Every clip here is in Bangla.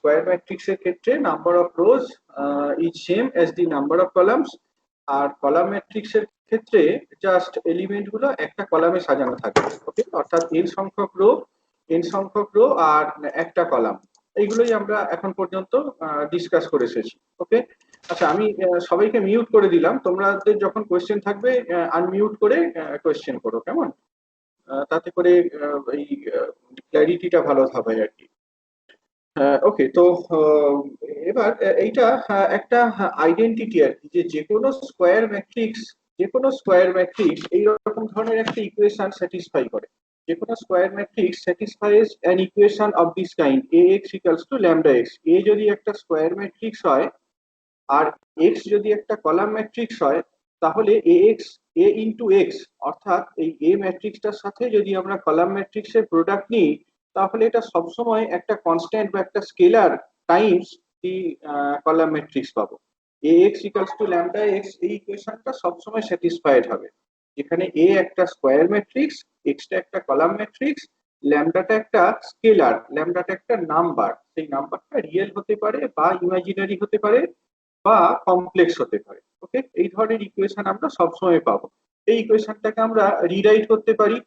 স্কোয়ার ম্যাট্রিক্সের ক্ষেত্রে number of rows is same as the number of columns, আর কলাম ম্যাট্রিক্সের ক্ষেত্রে জাস্ট এলিমেন্ট গুলো একটা কলামে সাজানো থাকবে। ওকে, অর্থাৎ এন সংখ্যক রো আর একটা কলাম, এইগুলোই আমরা এখন পর্যন্ত ডিসকাস করে এসেছি। ওকে, আচ্ছা আমি সবাইকে মিউট করে দিলাম, তোমাদের যখন কোয়েশ্চেন থাকবে আনমিউট করে কোয়েশ্চেন করো, কেমন? তাতে করে এই ক্ল্যারিটিটা ভালো হবে আর কি। ওকে, তো আহ, এবার এইটা একটা আইডেন্টিটি আর কি, যে যে কোনো স্কোয়ার ম্যাট্রিক্স এইরকম ধরনের একটা ইকুয়েশন স্যাটিসফাই করে। যে কোনো square matrix satisfies an equation of this kind, a x equals to lambda x. A যদি একটা স্কোয়ার ম্যাট্রিক্স হয় আর এক্স যদি একটা কলাম ম্যাট্রিক্স হয়, তাহলে এ এক্স এ ইন্টু এক্স, অর্থাৎ এই এ ম্যাট্রিক্সটার সাথে যদি আমরা কলাম ম্যাট্রিক্সের প্রোডাক্ট নিই, তাহলে এটা সবসময় একটা কনস্ট্যান্ট বা একটা scalar times the column matrix পাবো। A x equals to lambda x, এই ইকুয়েশনটা সবসময় স্যাটিসফাইড হবে, যেখানে এ একটা স্কোয়ার ম্যাট্রিক্স, এক্সটা একটা কলাম ম্যাট্রিক্স, ল্যামডাটা একটা স্কেলার, ল্যামডাটা একটা নাম্বার, সেই নাম্বারটা রিয়েল হতে পারে বা ইমাজিনারি হতে পারে বা কমপ্লেক্স হতে পারে। ওকে, এই ধরনের ইকুয়েশন আমরা সবসময় পাবো। এই ইকুয়েশনটাকে আমরা রিরাইট করতে পারি,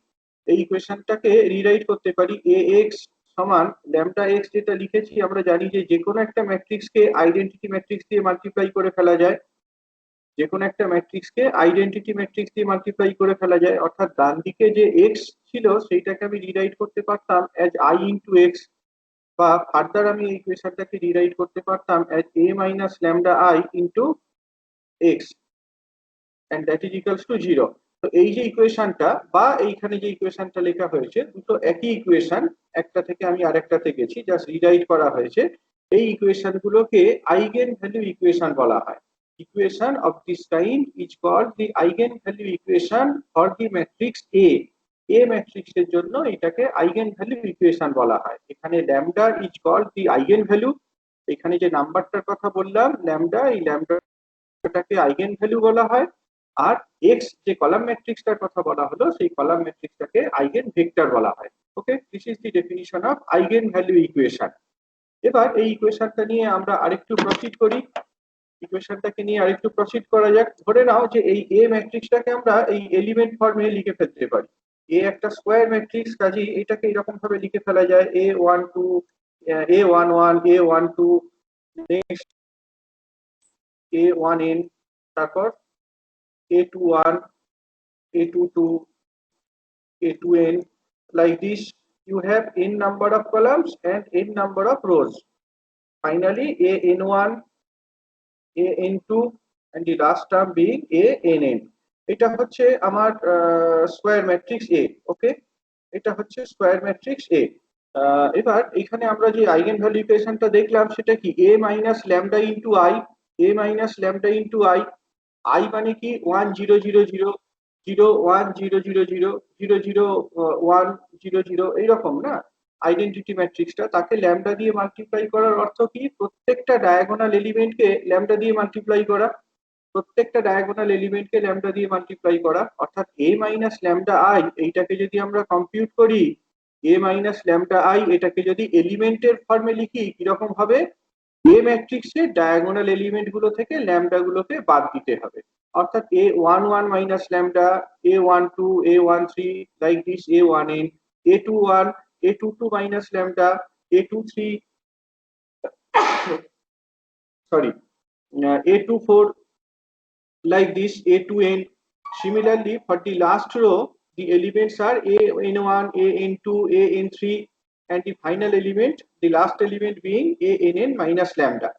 এ এক্স সমান ল্যামডা এক্স, যেটা লিখেছি আমরা জানি যে যে কোনো একটা ম্যাট্রিক্সকে আইডেন্টিটি ম্যাট্রিক্স দিয়ে মাল্টিপ্লাই করে ফেলা যায়, যে কোনো একটা ম্যাট্রিক্সকে আইডেন্টিটি ম্যাট্রিক্স দিয়ে মাল্টিপ্লাই করে ফেলা যায়। অর্থাৎ ডান দিকে যে এক্স ছিল সেইটাকে আমি রিরাইট করতে পারতাম অ্যাজ আই ইন্টু এক্স, বা ফার্দার আমি এই ইকুয়েশনটাকে রিরাইট করতে পারতাম as A minus lambda I into X, and that is equals to zero. তো এই যে ইকুয়েশনটা বা এইখানে যে ইকুয়েশনটা লেখা হয়েছে, দুটো একই ইকুয়েশন, একটা থেকে আমি আরেকটাতে গেছি, জাস্ট রিরাইট করা হয়েছে। এই ইকুয়েশন গুলোকে আইগেন ভ্যালু ইকুয়েশন বলা হয়। Equation of this kind is called the eigen value equation for the matrix a. A ম্যাট্রিক্সের জন্য এটাকে আইগেন ভ্যালু ইকুয়েশন বলা হয়। এখানে lambda is called the eigen value, এখানে যে নাম্বারটার কথা বললাম ল্যামডা, এই ল্যামডাটাকে আইগেন ভ্যালু বলা হয়। আর এক্স যে কলাম ম্যাট্রিক্সটার কথা বলা হলো, সেই কলাম ম্যাট্রিক্সটাকে আইগেন ভেক্টর বলা হয়। Okay, this is the definition of eigenvalue equation. এবার এই ইকুয়েশনটা নিয়ে আমরা আরেকটু প্রসিড করি, ইকুয়েশনটাকে নিয়ে আরেকটু প্রসিড করা যাক। ধরে নাও যে এই এ ম্যাট্রিক্সটাকে আমরা এই এলিমেন্ট ফর্মে লিখে ফেলতে পারি। এ একটা স্কোয়ার ম্যাট্রিক্স, কাজেই এটাকে এরকম ভাবে লিখে ফেলা যায় A11 A12 নেক্সট A1n, তারপর A21 A22 A2n, like this. You have n number of columns and n number of rows. Finally an1 an2 and the last term being ann. এটা হচ্ছে আমার স্কোয়ার ম্যাট্রিক্স এ। ওকে, এটা হচ্ছে স্কোয়ার ম্যাট্রিক্স এ। এবার এখানে আমরা যে আইগেন ভ্যালু ইকুয়েশনটা দেখলাম সেটা কি, a minus lambda into I, I মানে কি 1 0 0 0 0 1 0 0 0 0 0 1 0 0 এইরকম না আইডেন্টিটি ম্যাট্রিক্সটা, তাকে ল্যামডা দিয়ে মাল্টিপ্লাই করার অর্থ কি, প্রত্যেকটা ডায়াগোনাল এলিমেন্টকে ল্যামডা দিয়ে মাল্টিপ্লাই করা, অর্থাৎ এ মাইনাস ল্যামডা আই এইটাকে যদি আমরা কম্পিউট করি, এ মাইনাস ল্যামডা আই এটাকে যদি এলিমেন্টের ফর্মে লিখি, কিরকম হবে, এ ম্যাট্রিক্সের ডায়াগোনাল এলিমেন্ট গুলো থেকে ল্যামডা গুলোকে বাদ দিতে হবে। অর্থাৎ A11 minus lambda, A12 A13, like this A1n, A21 A22 minus lambda, A23 sorry A24, like this A2n. Similarly, for the last row, the elements are an1 an2 an3, and the final element, the last element being ann minus lambda.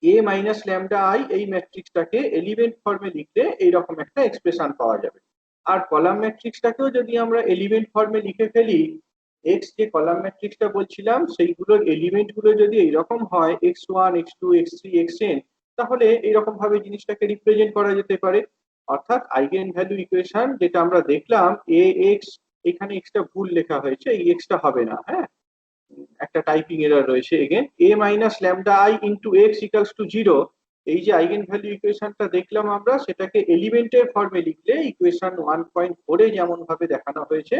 A minus lambda I এই ম্যাট্রিক্সটাকে এলিমেন্ট ফর্মে লিখলে এইরকম একটা এক্সপ্রেশন পাওয়া যাবে। আর কলাম ম্যাট্রিক্সটাকেও যদি আমরা এলিমেন্ট ফর্মে লিখে ফেলি, এক্স যে কলাম ম্যাট্রিক্সটা বলছিলাম সেইগুলোর এলিমেন্ট গুলো যদি এইরকম হয় x1 x2 x3 xn, তাহলে এইরকম ভাবে জিনিসটাকে রিপ্রেজেন্ট করা যেতে পারে। অর্থাৎ আইগেন ভ্যালু ইকুয়েশন যেটা আমরা দেখলাম, এ এক্স, এখানে এক্সটা ভুল লেখা হয়েছে, এই এক্সটা হবে না, হ্যাঁ একটা টাইপিং এরর রয়েছে again, a minus lambda I into x equals two zero. এই যে আইগেন ভ্যালু ইকুয়েশনটা দেখলাম আমরা, সেটাকে এলিমেন্টের ফর্মে লিখলে ইকুয়েশন 1.4 যেমন ভাবে দেখানো হয়েছে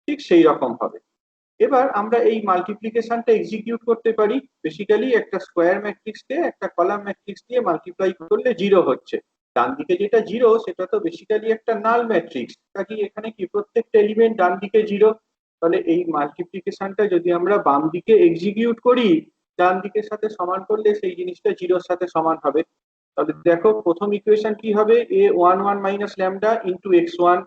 ঠিক সেই রকম হবে। এবার আমরা এই মাল্টিপ্লিকেশনটা এক্সিকিউট করতে পারি। বেসিক্যালি একটা স্কোয়ার ম্যাট্রিক্সকে একটা কলাম ম্যাট্রিক্স দিয়ে মাল্টিপ্লাই করলে জিরো হচ্ছে, ডান দিকে যেটা জিরো সেটা তো বেসিক্যালি একটা নাল ম্যাট্রিক্স, কাজে এখানে কি প্রত্যেকটা এলিমেন্ট ডান দিকে জিরো। তাহলে এই মাল্টিপ্লিকেশনটা যদি আমরা বাম দিকে এক্সিকিউট করি, ডান দিকের সাথে সমান করলে সেই জিনিসটা জিরোর সাথে সমান হবে। তাহলে দেখো প্রথম ইকুয়েশন কি হবে, a11 minus lambda into x1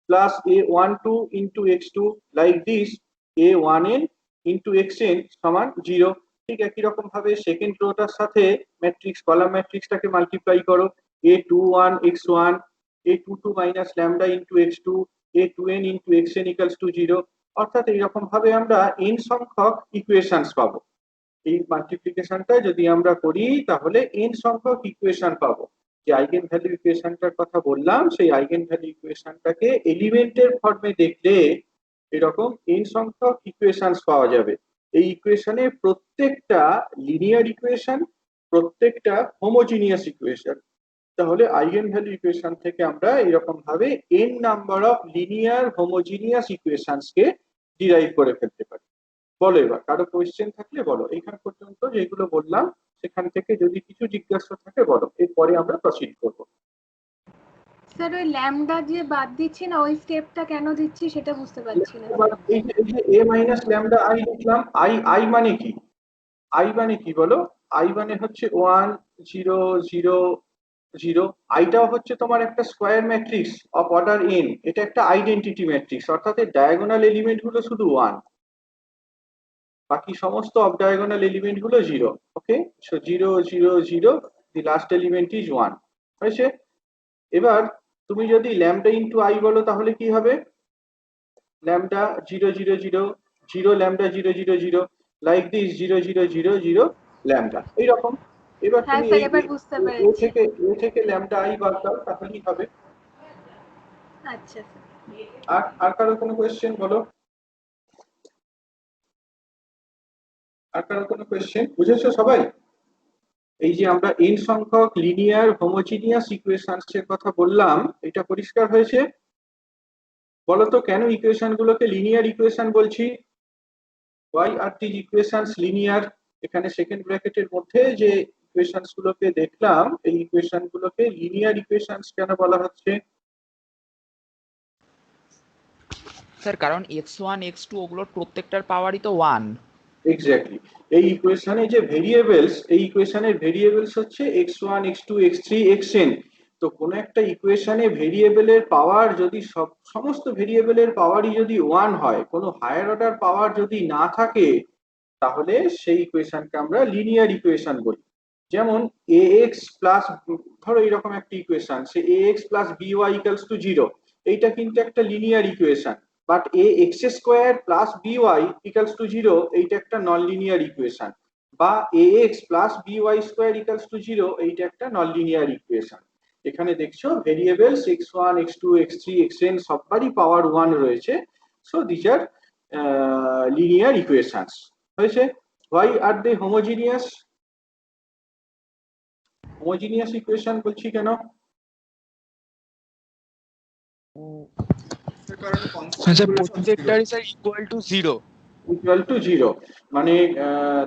plus a12 into x2 like this, a1n into xn সমান জিরো। ঠিক একই রকম ভাবে সেকেন্ড রোটার সাথে ম্যাট্রিক্স কলাম ম্যাট্রিক্সটাকে মাল্টিপ্লাই করো, a21 x1 a22 minus lambda into x2 a2n into xn equals to zero. অর্থাৎ এইরকম ভাবে আমরা n সংখ্যক ইকুয়েশনস পাবো। এই মাল্টিপ্লিকেশনটা যদি আমরা করি তাহলে n সংখ্যক ইকুয়েশন পাবো। যে আইগেন ভ্যালু ইকুয়েশনটার কথা বললাম সেই আইগেন ভ্যালু ইকুয়েশনটাকে এলিমেন্টের ফর্মে দেখলে এরকম n সংখ্যক ইকুয়েশনস পাওয়া যাবে। এই ইকুয়েশনে প্রত্যেকটা লিনিয়ার ইকুয়েশন, প্রত্যেকটা হোমোজিনিয়াস ইকুয়েশন। তাহলে আইগেন ভ্যালু ইকুয়েশন থেকে আমরা এরকম ভাবে n number of linear homogeneous equations K derive করে ফেলতে পারি। বলো এবার কারো কোয়েশ্চেন থাকলে বলো, এইখান পর্যন্ত যেগুলো বললাম সেখান থেকে যদি কিছু জিজ্ঞাসা থাকে বলো, এরপরে আমরা প্রসিড করব। স্যার ওই ল্যামডা যে বাদ দিচ্ছি না, ওই স্টেপটা কেন দিচ্ছি সেটা বুঝতে পারছি না। এই যে a মাইনাস ল্যামডা i লিখলাম, i মানে কি, i মানে কি বলো, i মানে হচ্ছে 1 0 0 0। আইটাও হচ্ছে তোমার একটা square matrix of order n, এটা একটা আইডেন্টিটি ম্যাট্রিক্স, অর্থাৎ এর ডায়াগোনাল এলিমেন্ট গুলো শুধু 1, বাকি সমস্ত অফ ডায়াগোনাল এলিমেন্ট গুলো zero. Okay, so 0 0 0, the last element is 1 হয়েছে। এবার তুমি যদি ল্যামডা ইনটু i বলো তাহলে কি হবে, lambda 0 0 0 0 lambda 0 0 0 like this 0 0 0 0 lambda এইরকম। এবার হ্যাঁ তুমি স্যার, এই এবার বুঝতে এ পেরেছি। থেকে ল্যামডা i বাদ দাও তাহলেই হবে। আচ্ছা আর আর কারো কোনো কোয়েশ্চেন বলো, আর কারো কোনো কোয়েশ্চেন, বুঝেছো সবাই? এই যে আমরা n সংখ্যক লিনিয়ার হোমোজিনিয়াস ইকুয়েশনস এর কথা বললাম, এটা পরিষ্কার হয়েছে? বলতো কেন ইকুয়েশন গুলোকে লিনিয়ার ইকুয়েশন বলছি? why are these equations linear? এখানে সেকেন্ড ব্র্যাকেটের মধ্যে যে ইকুয়েশনস গুলোকে দেখলাম এই ইকুয়েশন গুলোকে লিনিয়ার ইকুয়েশনস কেন বলা হচ্ছে? স্যার কারণ x1 x2 ওগুলোর প্রত্যেকটার পাওয়ারই তো 1। এক্স্যাক্টলি, এই ইকুয়েশনে যে ভেরিয়েবলস, এই ইকুয়েশনের ভেরিয়েবলস হচ্ছে x1 x2 x3 xn। তো কোন একটা ইকুয়েশনে ভেরিয়েবলের পাওয়ার যদি সমস্ত ভেরিয়েবলের পাওয়ারই যদি 1 হয়, কোনো হায়ার অর্ডার পাওয়ার যদি না থাকে, তাহলে সেই ইকুয়েশনকে আমরা লিনিয়ার ইকুয়েশন বলি। যেমন ax প্লাস, ধরো এরকম একটা equation, say ax plus by equals to 0, এইটা কিন্তু একটা linear equation. But ax square plus by equals to 0 এইটা একটা নন লিনিয়ার ইকুয়েশন। বা ax plus by square equals to 0 এইটা একটা নন লিনিয়ার ইকুয়েশন। এখানে দেখছো variables x1 x2 x3 xn সববারই power 1 রয়েছে। So this are linear equations হয়েছে। why are they homogeneous? Homogeneous equation বলছি কেন? প্রত্যেকটারই sir equal to 0। Equal to 0 মানে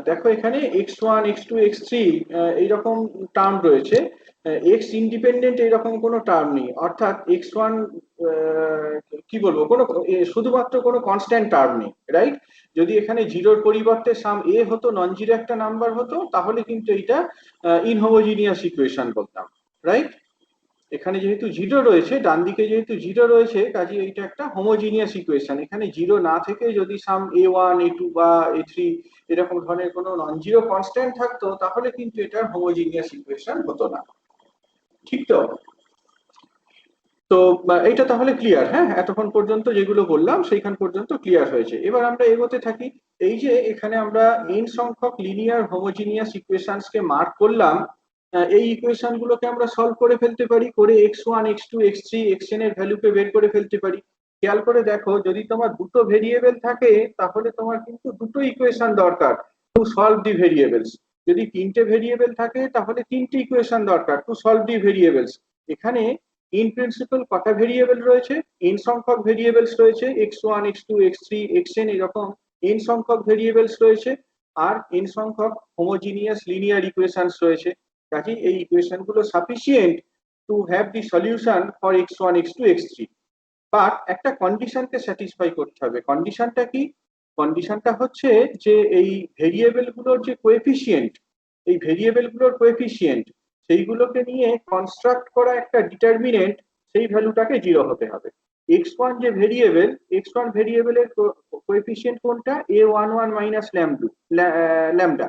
দেখো এখানে x1 x2 x3 এইরকম টার্ম রয়েছে, এক্স ইন্ডিপেন্ডেন্ট এইরকম কোনো টার্ম নেই। অর্থাৎ x1 কি বলবো, কোনো শুধুমাত্র কোনো কনস্ট্যান্ট টার্ম নেই, রাইট? যদি এখানে জিরোর পরিবর্তে সাম এ হতো, নন জিরো একটা নাম্বার হতো, তাহলে কিন্তু এটা ইনহোমোজিনিয়াস ইকুয়েশন বলতাম, রাইট? এখানে যেহেতু জিরো রয়েছে, ডান দিকে যেহেতু জিরো রয়েছে, কাজে এইটা একটা হোমোজিনিয়াস ইকুয়েশন। এখানে জিরো না থেকে যদি সাম a1 a2 বা a3 এরকম ধরনের কোনো নন জিরো কনস্ট্যান্ট থাকতো, তাহলে কিন্তু এটা হোমোজিনিয়াস ইকুয়েশন হতো না। ঠিক তো? তো এটা তাহলে ক্লিয়ার? হ্যাঁ, এতক্ষণ পর্যন্ত যেগুলো বললাম সেইখান পর্যন্ত ক্লিয়ার হয়েছে। এবার আমরা এগোতে থাকি। এই যে এখানে আমরা n সংখ্যক লিনিয়ার হোমোজিনিয়াস ইকুয়েশনস কে মার্ক করলাম, এই ইকুয়েশন গুলোকে আমরা সলভ করে ফেলতে পারি, করে x1 x2 x3 xn এর ভ্যালুকে বের করে ফেলতে পারি। খেয়াল করে দেখো, যদি তোমার দুটো ভেরিয়েবল থাকে তাহলে তোমার কিন্তু দুটো ইকুয়েশন দরকার টু সলভ দি ভেরিয়েবলস। যদি তিনটে ভেরিয়েবল থাকে তাহলে তিনটে ইকুয়েশন দরকার টু সলভ দি ভেরিয়েবলস। এখানে ইন প্রিন্সিপাল কটা ভেরিয়েবল রয়েছে? n সংখ্যক ভেরিয়েবলস রয়েছে, x1 x2 x3 xn এরকম n সংখ্যক ভেরিয়েবলস রয়েছে আর n সংখ্যক হোমোজিনিয়াস লিনিয়ার ইকুয়েশনস রয়েছে। কাজেই এই ইকুয়েশন গুলো sufficient to have the solution for x1 x2 x3, but একটা কন্ডিশনকে স্যাটিসফাই করতে হবে। কন্ডিশনটা কি? কন্ডিশনটা হচ্ছে যে এই ভেরিয়েবল গুলোর যে কোএফিসিয়েন্ট, এই ভেরিয়েবল গুলোর কোএফিসিয়েন্ট সেইগুলোকে নিয়ে কনস্ট্রাক্ট করা একটা ডিটারমিনেন্ট, সেই ভ্যালুটাকে 0 হতে হবে। x1 যে ভেরিয়েবল, x1 ভেরিয়েবলের কোএফিসিয়েন্ট কোনটা? a11 minus lambda.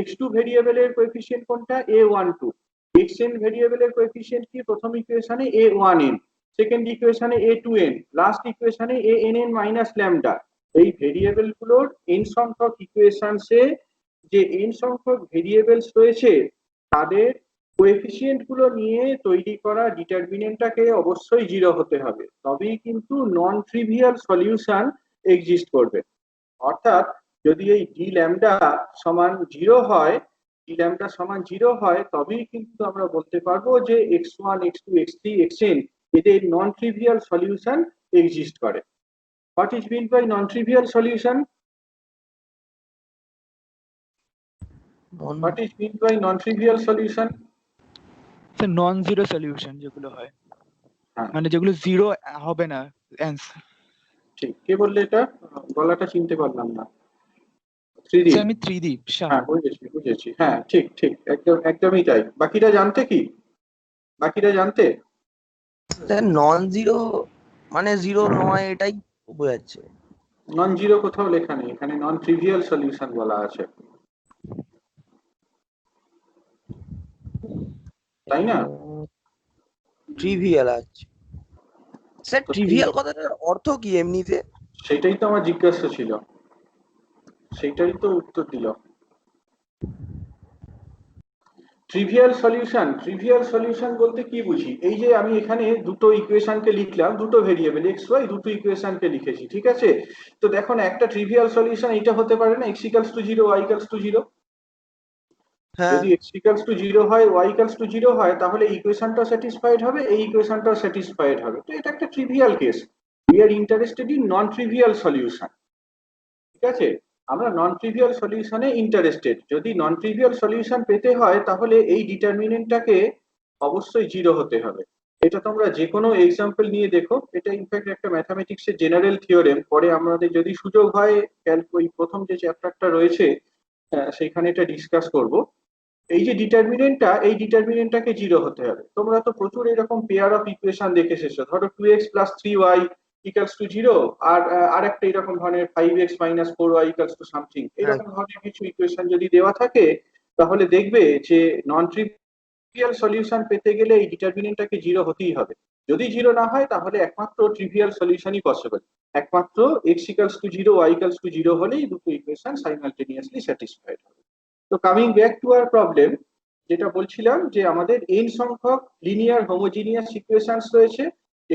x2 ভেরিয়েবলের কোএফিসিয়েন্ট কোনটা? a12। xn ভেরিয়েবলের কোএফিসিয়েন্ট কি? প্রথম ইকুয়েশনে a1n, সেকেন্ড ইকুয়েশনে a2n, লাস্ট ইকুয়েশনে ann মাইনাস ল্যামডা। এই ভেরিয়েবল গুলোর n সংখ্যক ইকুয়েশনসে যে n সংখ্যক ভেরিয়েবলস রয়েছে তাদের কোএফিসিয়েন্ট গুলো নিয়ে তৈরি করা ডিটারমিনেন্টটাকে অবশ্যই 0 হতে হবে, তবেই কিন্তু নন ট্রিভিয়াল সলিউশন এক্সিস্ট করবে। অর্থাৎ যদি এই ডি ল্যামডা সমান 0 হয়, ডি ল্যামডা সমান 0 হয়, তবেই কিন্তু আমরা বলতে পারবো যে x1 x2 x3 xn এদের নন ট্রিভিয়াল সলিউশন এক্সিস্ট করে। What is mean by non trivial solution? What is mean by non trivial solution? Non zero solution যেগুলো হয়, হ্যাঁ মানে যেগুলো জিরো হবে না অ্যান্সার। ঠিক। কে বললে এটা? গলাটা চিনতে পারলাম না। ত্রিদীপ? আমি ত্রিদীপ শাহ। হ্যাঁ বুঝেছি বুঝেছি, হ্যাঁ ঠিক ঠিক, একদম একদমই তাই। বাকিরা জানতে কি? বাকিরা জানতে? নন জিরো মানে জিরো নয়, এটাই বোঝাচ্ছে। নন জিরো কোথাও লেখা নেই, এখানে নন ট্রিভিয়াল সলিউশন বলা আছে, তাই না? ট্রিভিয়াল আছে স্যার। ট্রিভিয়াল কথাটার অর্থ কি এমনিতে? সেটাই তো আমার জিজ্ঞাসা ছিল, সেটাই তো উত্তর দিল। ট্রিভিয়াল সলিউশন, ট্রিভিয়াল সলিউশন বলতে কি বুঝি? এই যে আমি এখানে দুটো ইকুয়েশনকে লিখলাম, দুটো ভেরিয়েবল এক্স ওয়াই, দুটো ইকুয়েশনকে লিখেছি, ঠিক আছে? তো দেখো না, একটা ট্রিভিয়াল সলিউশন এইটা হতে পারে না, x equals to 0 y equals to 0। হ্যাঁ, যদি x ইকুয়ালস টু 0 হয়, y ইকুয়ালস টু 0 হয়, তাহলে ইকুয়েশনটা স্যাটিসফাইড হবে, এই ইকুয়েশনটাও স্যাটিসফাইড হবে। তো এটা একটা trivial case. We are interested in non trivial solution, ঠিক আছে? আমরা নন ট্রিভিয়াল সলিউশনে ইন্টারেস্টেড। যদি নন ট্রিভিয়াল সলিউশন পেতে হয় তাহলে এই ডিটারমিনেন্টটাকে অবশ্যই 0 হতে হবে। এটা তোমরা যে কোনো এক্সাম্পল নিয়ে দেখো, এটা ইনফ্যাক্ট একটা ম্যাথামেটিক্সের জেনারেল থিওরেম। পরে আমাদের যদি সুযোগ হয় ওই প্রথম যে চ্যাপ্টারটা রয়েছে সেইখানে এটা ডিসকাস করব। এই যে ডিটারমিনেন্টটা, এই ডিটারমিনেন্টটাকে 0 হতে হবে। তোমরা তো প্রচুর এরকম পেয়ার অফ ইকুয়েশন দেখে এসেছো, ধরো 2x plus 3y equals to 0, আর আরেকটা এরকম ধরনের 5x minus 4y equals to something, এরকম ধরনের কিছু ইকুয়েশন যদি দেওয়া থাকে, তাহলে দেখবে যে নন ট্রিভিয়াল সলিউশন পেতে গেলে এই ডিটারমিনেন্টটাকে 0 হতেই হবে। যদি 0 না হয় তাহলে একমাত্র ট্রিভিয়াল সলিউশনই পসিবল। একমাত্র x equals to 0 y equals to 0 হলেই দুটো ইকুয়েশন সাইমালটেনিয়াসলি স্যাটিসফাইড হবে। তো coming back to our problem, যেটা বলছিলাম যে আমাদের n সংখ্যক লিনিয়ার হোমোজিনিয়াস ইকুয়েশনস রয়েছে।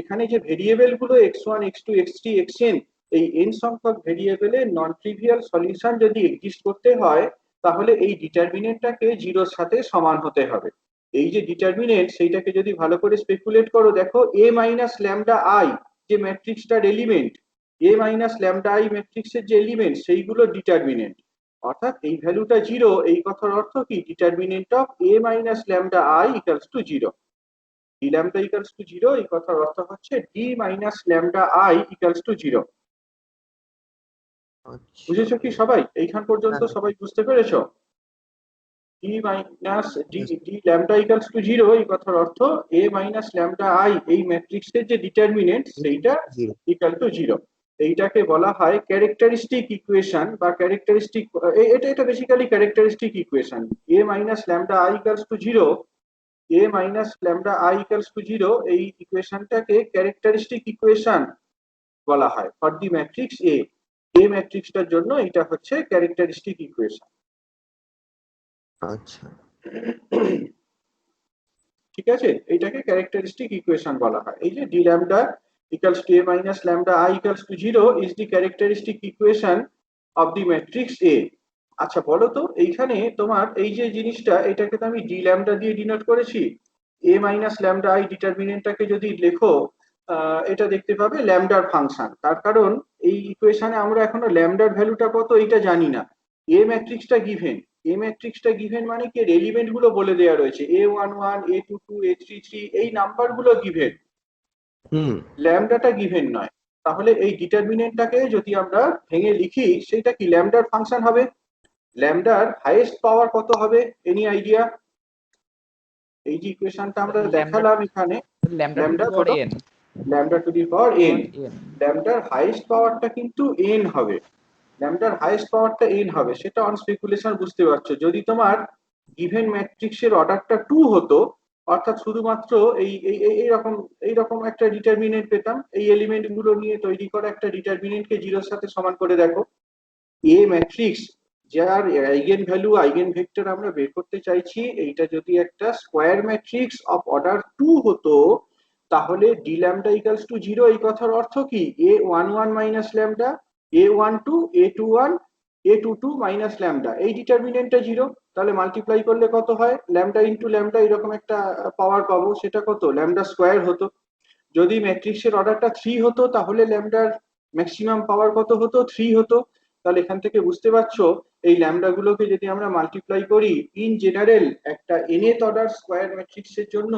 এখানে যে ভেরিয়েবল গুলো x1 x2 x3 xn, এই n সংখ্যক ভেরিয়েবলের নন ট্রিভিয়াল সলিউশন যদি এক্সিস্ট করতে হয়, তাহলে এই ডিটারমিনেন্টটাকে 0 এর সাথে সমান হতে হবে। এই যে ডিটারমিনেন্ট, সেইটাকে যদি ভালো করে স্পেকুলেট করো, দেখো a মাইনাস ল্যামডা আই যে ম্যাট্রিক্সটার element, a minus lambda I ম্যাট্রিক্সের যে এলিমেন্ট, সেইগুলো ডিটারমিনেন্ট। অর্থাৎ এই ভ্যালুটা 0, এই কথার অর্থ কি? Determinant of a minus lambda I equals to 0। d lambda equals to 0, এই কথার অর্থ হচ্ছে d minus lambda i equals to 0। বুঝেছো কি সবাই? এইখান পর্যন্ত সবাই বুঝতে পেরেছো? d minus d lambda equals to 0 এই কথার অর্থ a minus lambda i এই ম্যাট্রিক্সের যে ডিটারমিনেন্ট সেইটা ইকুয়াল টু 0। এইটাকে বলা হয় ক্যারেক্টারিস্টিক ইকুয়েশন বা ক্যারেক্টারিস্টিক, এটা basically characteristic equation. a minus lambda i equals to 0, a minus lambda i equals to 0 এই ইকুয়েশনটাকে ক্যারেক্টারিস্টিক ইকুয়েশন বলা হয় for the matrix a। a ম্যাট্রিক্সটার জন্য এটা হচ্ছে ক্যারেক্টারিস্টিক ইকুয়েশন। আচ্ছা, ঠিক আছে, এটাকে ক্যারেক্টারিস্টিক ইকুয়েশন বলা হয়। এই যে d lambda equals to a minus lambda i equals to 0 is the characteristic equation of the matrix A। আচ্ছা বলো তো, এইখানে তোমার এই যে জিনিসটা, এটাকে তো আমি d lambda দিয়ে ডিনোট করেছি। a minus lambda i ডিটারমিনেন্টটাকে যদি লেখো, এটা দেখতে পাবে ল্যামডার ফাংশন। তার কারণ এই ইকুয়েশনে আমরা এখনো ল্যামডার ভ্যালুটা কত এইটা জানি না। এ ম্যাট্রিক্সটা গিভেন মানে কি এলিমেন্ট গুলো বলে দেওয়া রয়েছে A11 A22 A33 এই নাম্বার গুলো গিভেন, ল্যামডাটা গিভেন নয়। তাহলে এই ডিটারমিনেন্টটাকে যদি আমরা ভেঙে লিখি সেটা কি ল্যামডার ফাংশন হবে। ল্যামডার হাইয়েস্ট পাওয়ার কত হবে, এনি আইডিয়া? এই যে ইকুয়েশনটা আমরা দেখালাম এখানে, lambda to lambda the power কত? n, lambda to the power n। n ল্যামডার হাইয়েস্ট পাওয়ারটা কিন্তু n হবে, ল্যামডার হাইয়েস্ট পাওয়ারটা n হবে। সেটা অন স্পেকুলেশন বুঝতে পারছো। যদি তোমার গিভেন ম্যাট্রিক্সের অর্ডারটা 2 হতো, অর্থাৎ শুধুমাত্র এই এই এই- এইরকম এইরকম একটা ডিটারমিনেন্ট পেতাম, এই এলিমেন্ট গুলো নিয়ে তৈরি করা একটা ডিটারমিনেন্টকে জিরোর সাথে সমান করে দেখো। এ ম্যাট্রিক্স যার আইগেন ভ্যালু আইগেন ভেক্টর আমরা বের করতে চাইছি, এইটা যদি একটা স্কোয়ার ম্যাট্রিক্স অফ অর্ডার 2 হতো, তাহলে ডি ল্যামডা ইকুয়ালস টু 0 এই কথার অর্থ কি A11 minus lambda A12 A21 A22 minus lambda, এই ডিটারমিনেন্টটা 0। তাহলে মাল্টিপ্লাই করলে কত হয়, ল্যামডা ইনটু ল্যামডা এরকম একটা পাওয়ার পাবো, সেটা কত ল্যামডা স্কোয়ার হতো। যদি ম্যাট্রিক্সের অর্ডারটা 3 হতো তাহলে ল্যামডার ম্যাক্সিমাম পাওয়ার কত হতো, 3 হতো। তাহলে এখান থেকে বুঝতে পারছো এই ল্যামডা গুলোকে যদি আমরা মাল্টিপ্লাই করি ইন জেনারেল একটা nth অর্ডার স্কোয়ার ম্যাট্রিক্সের জন্য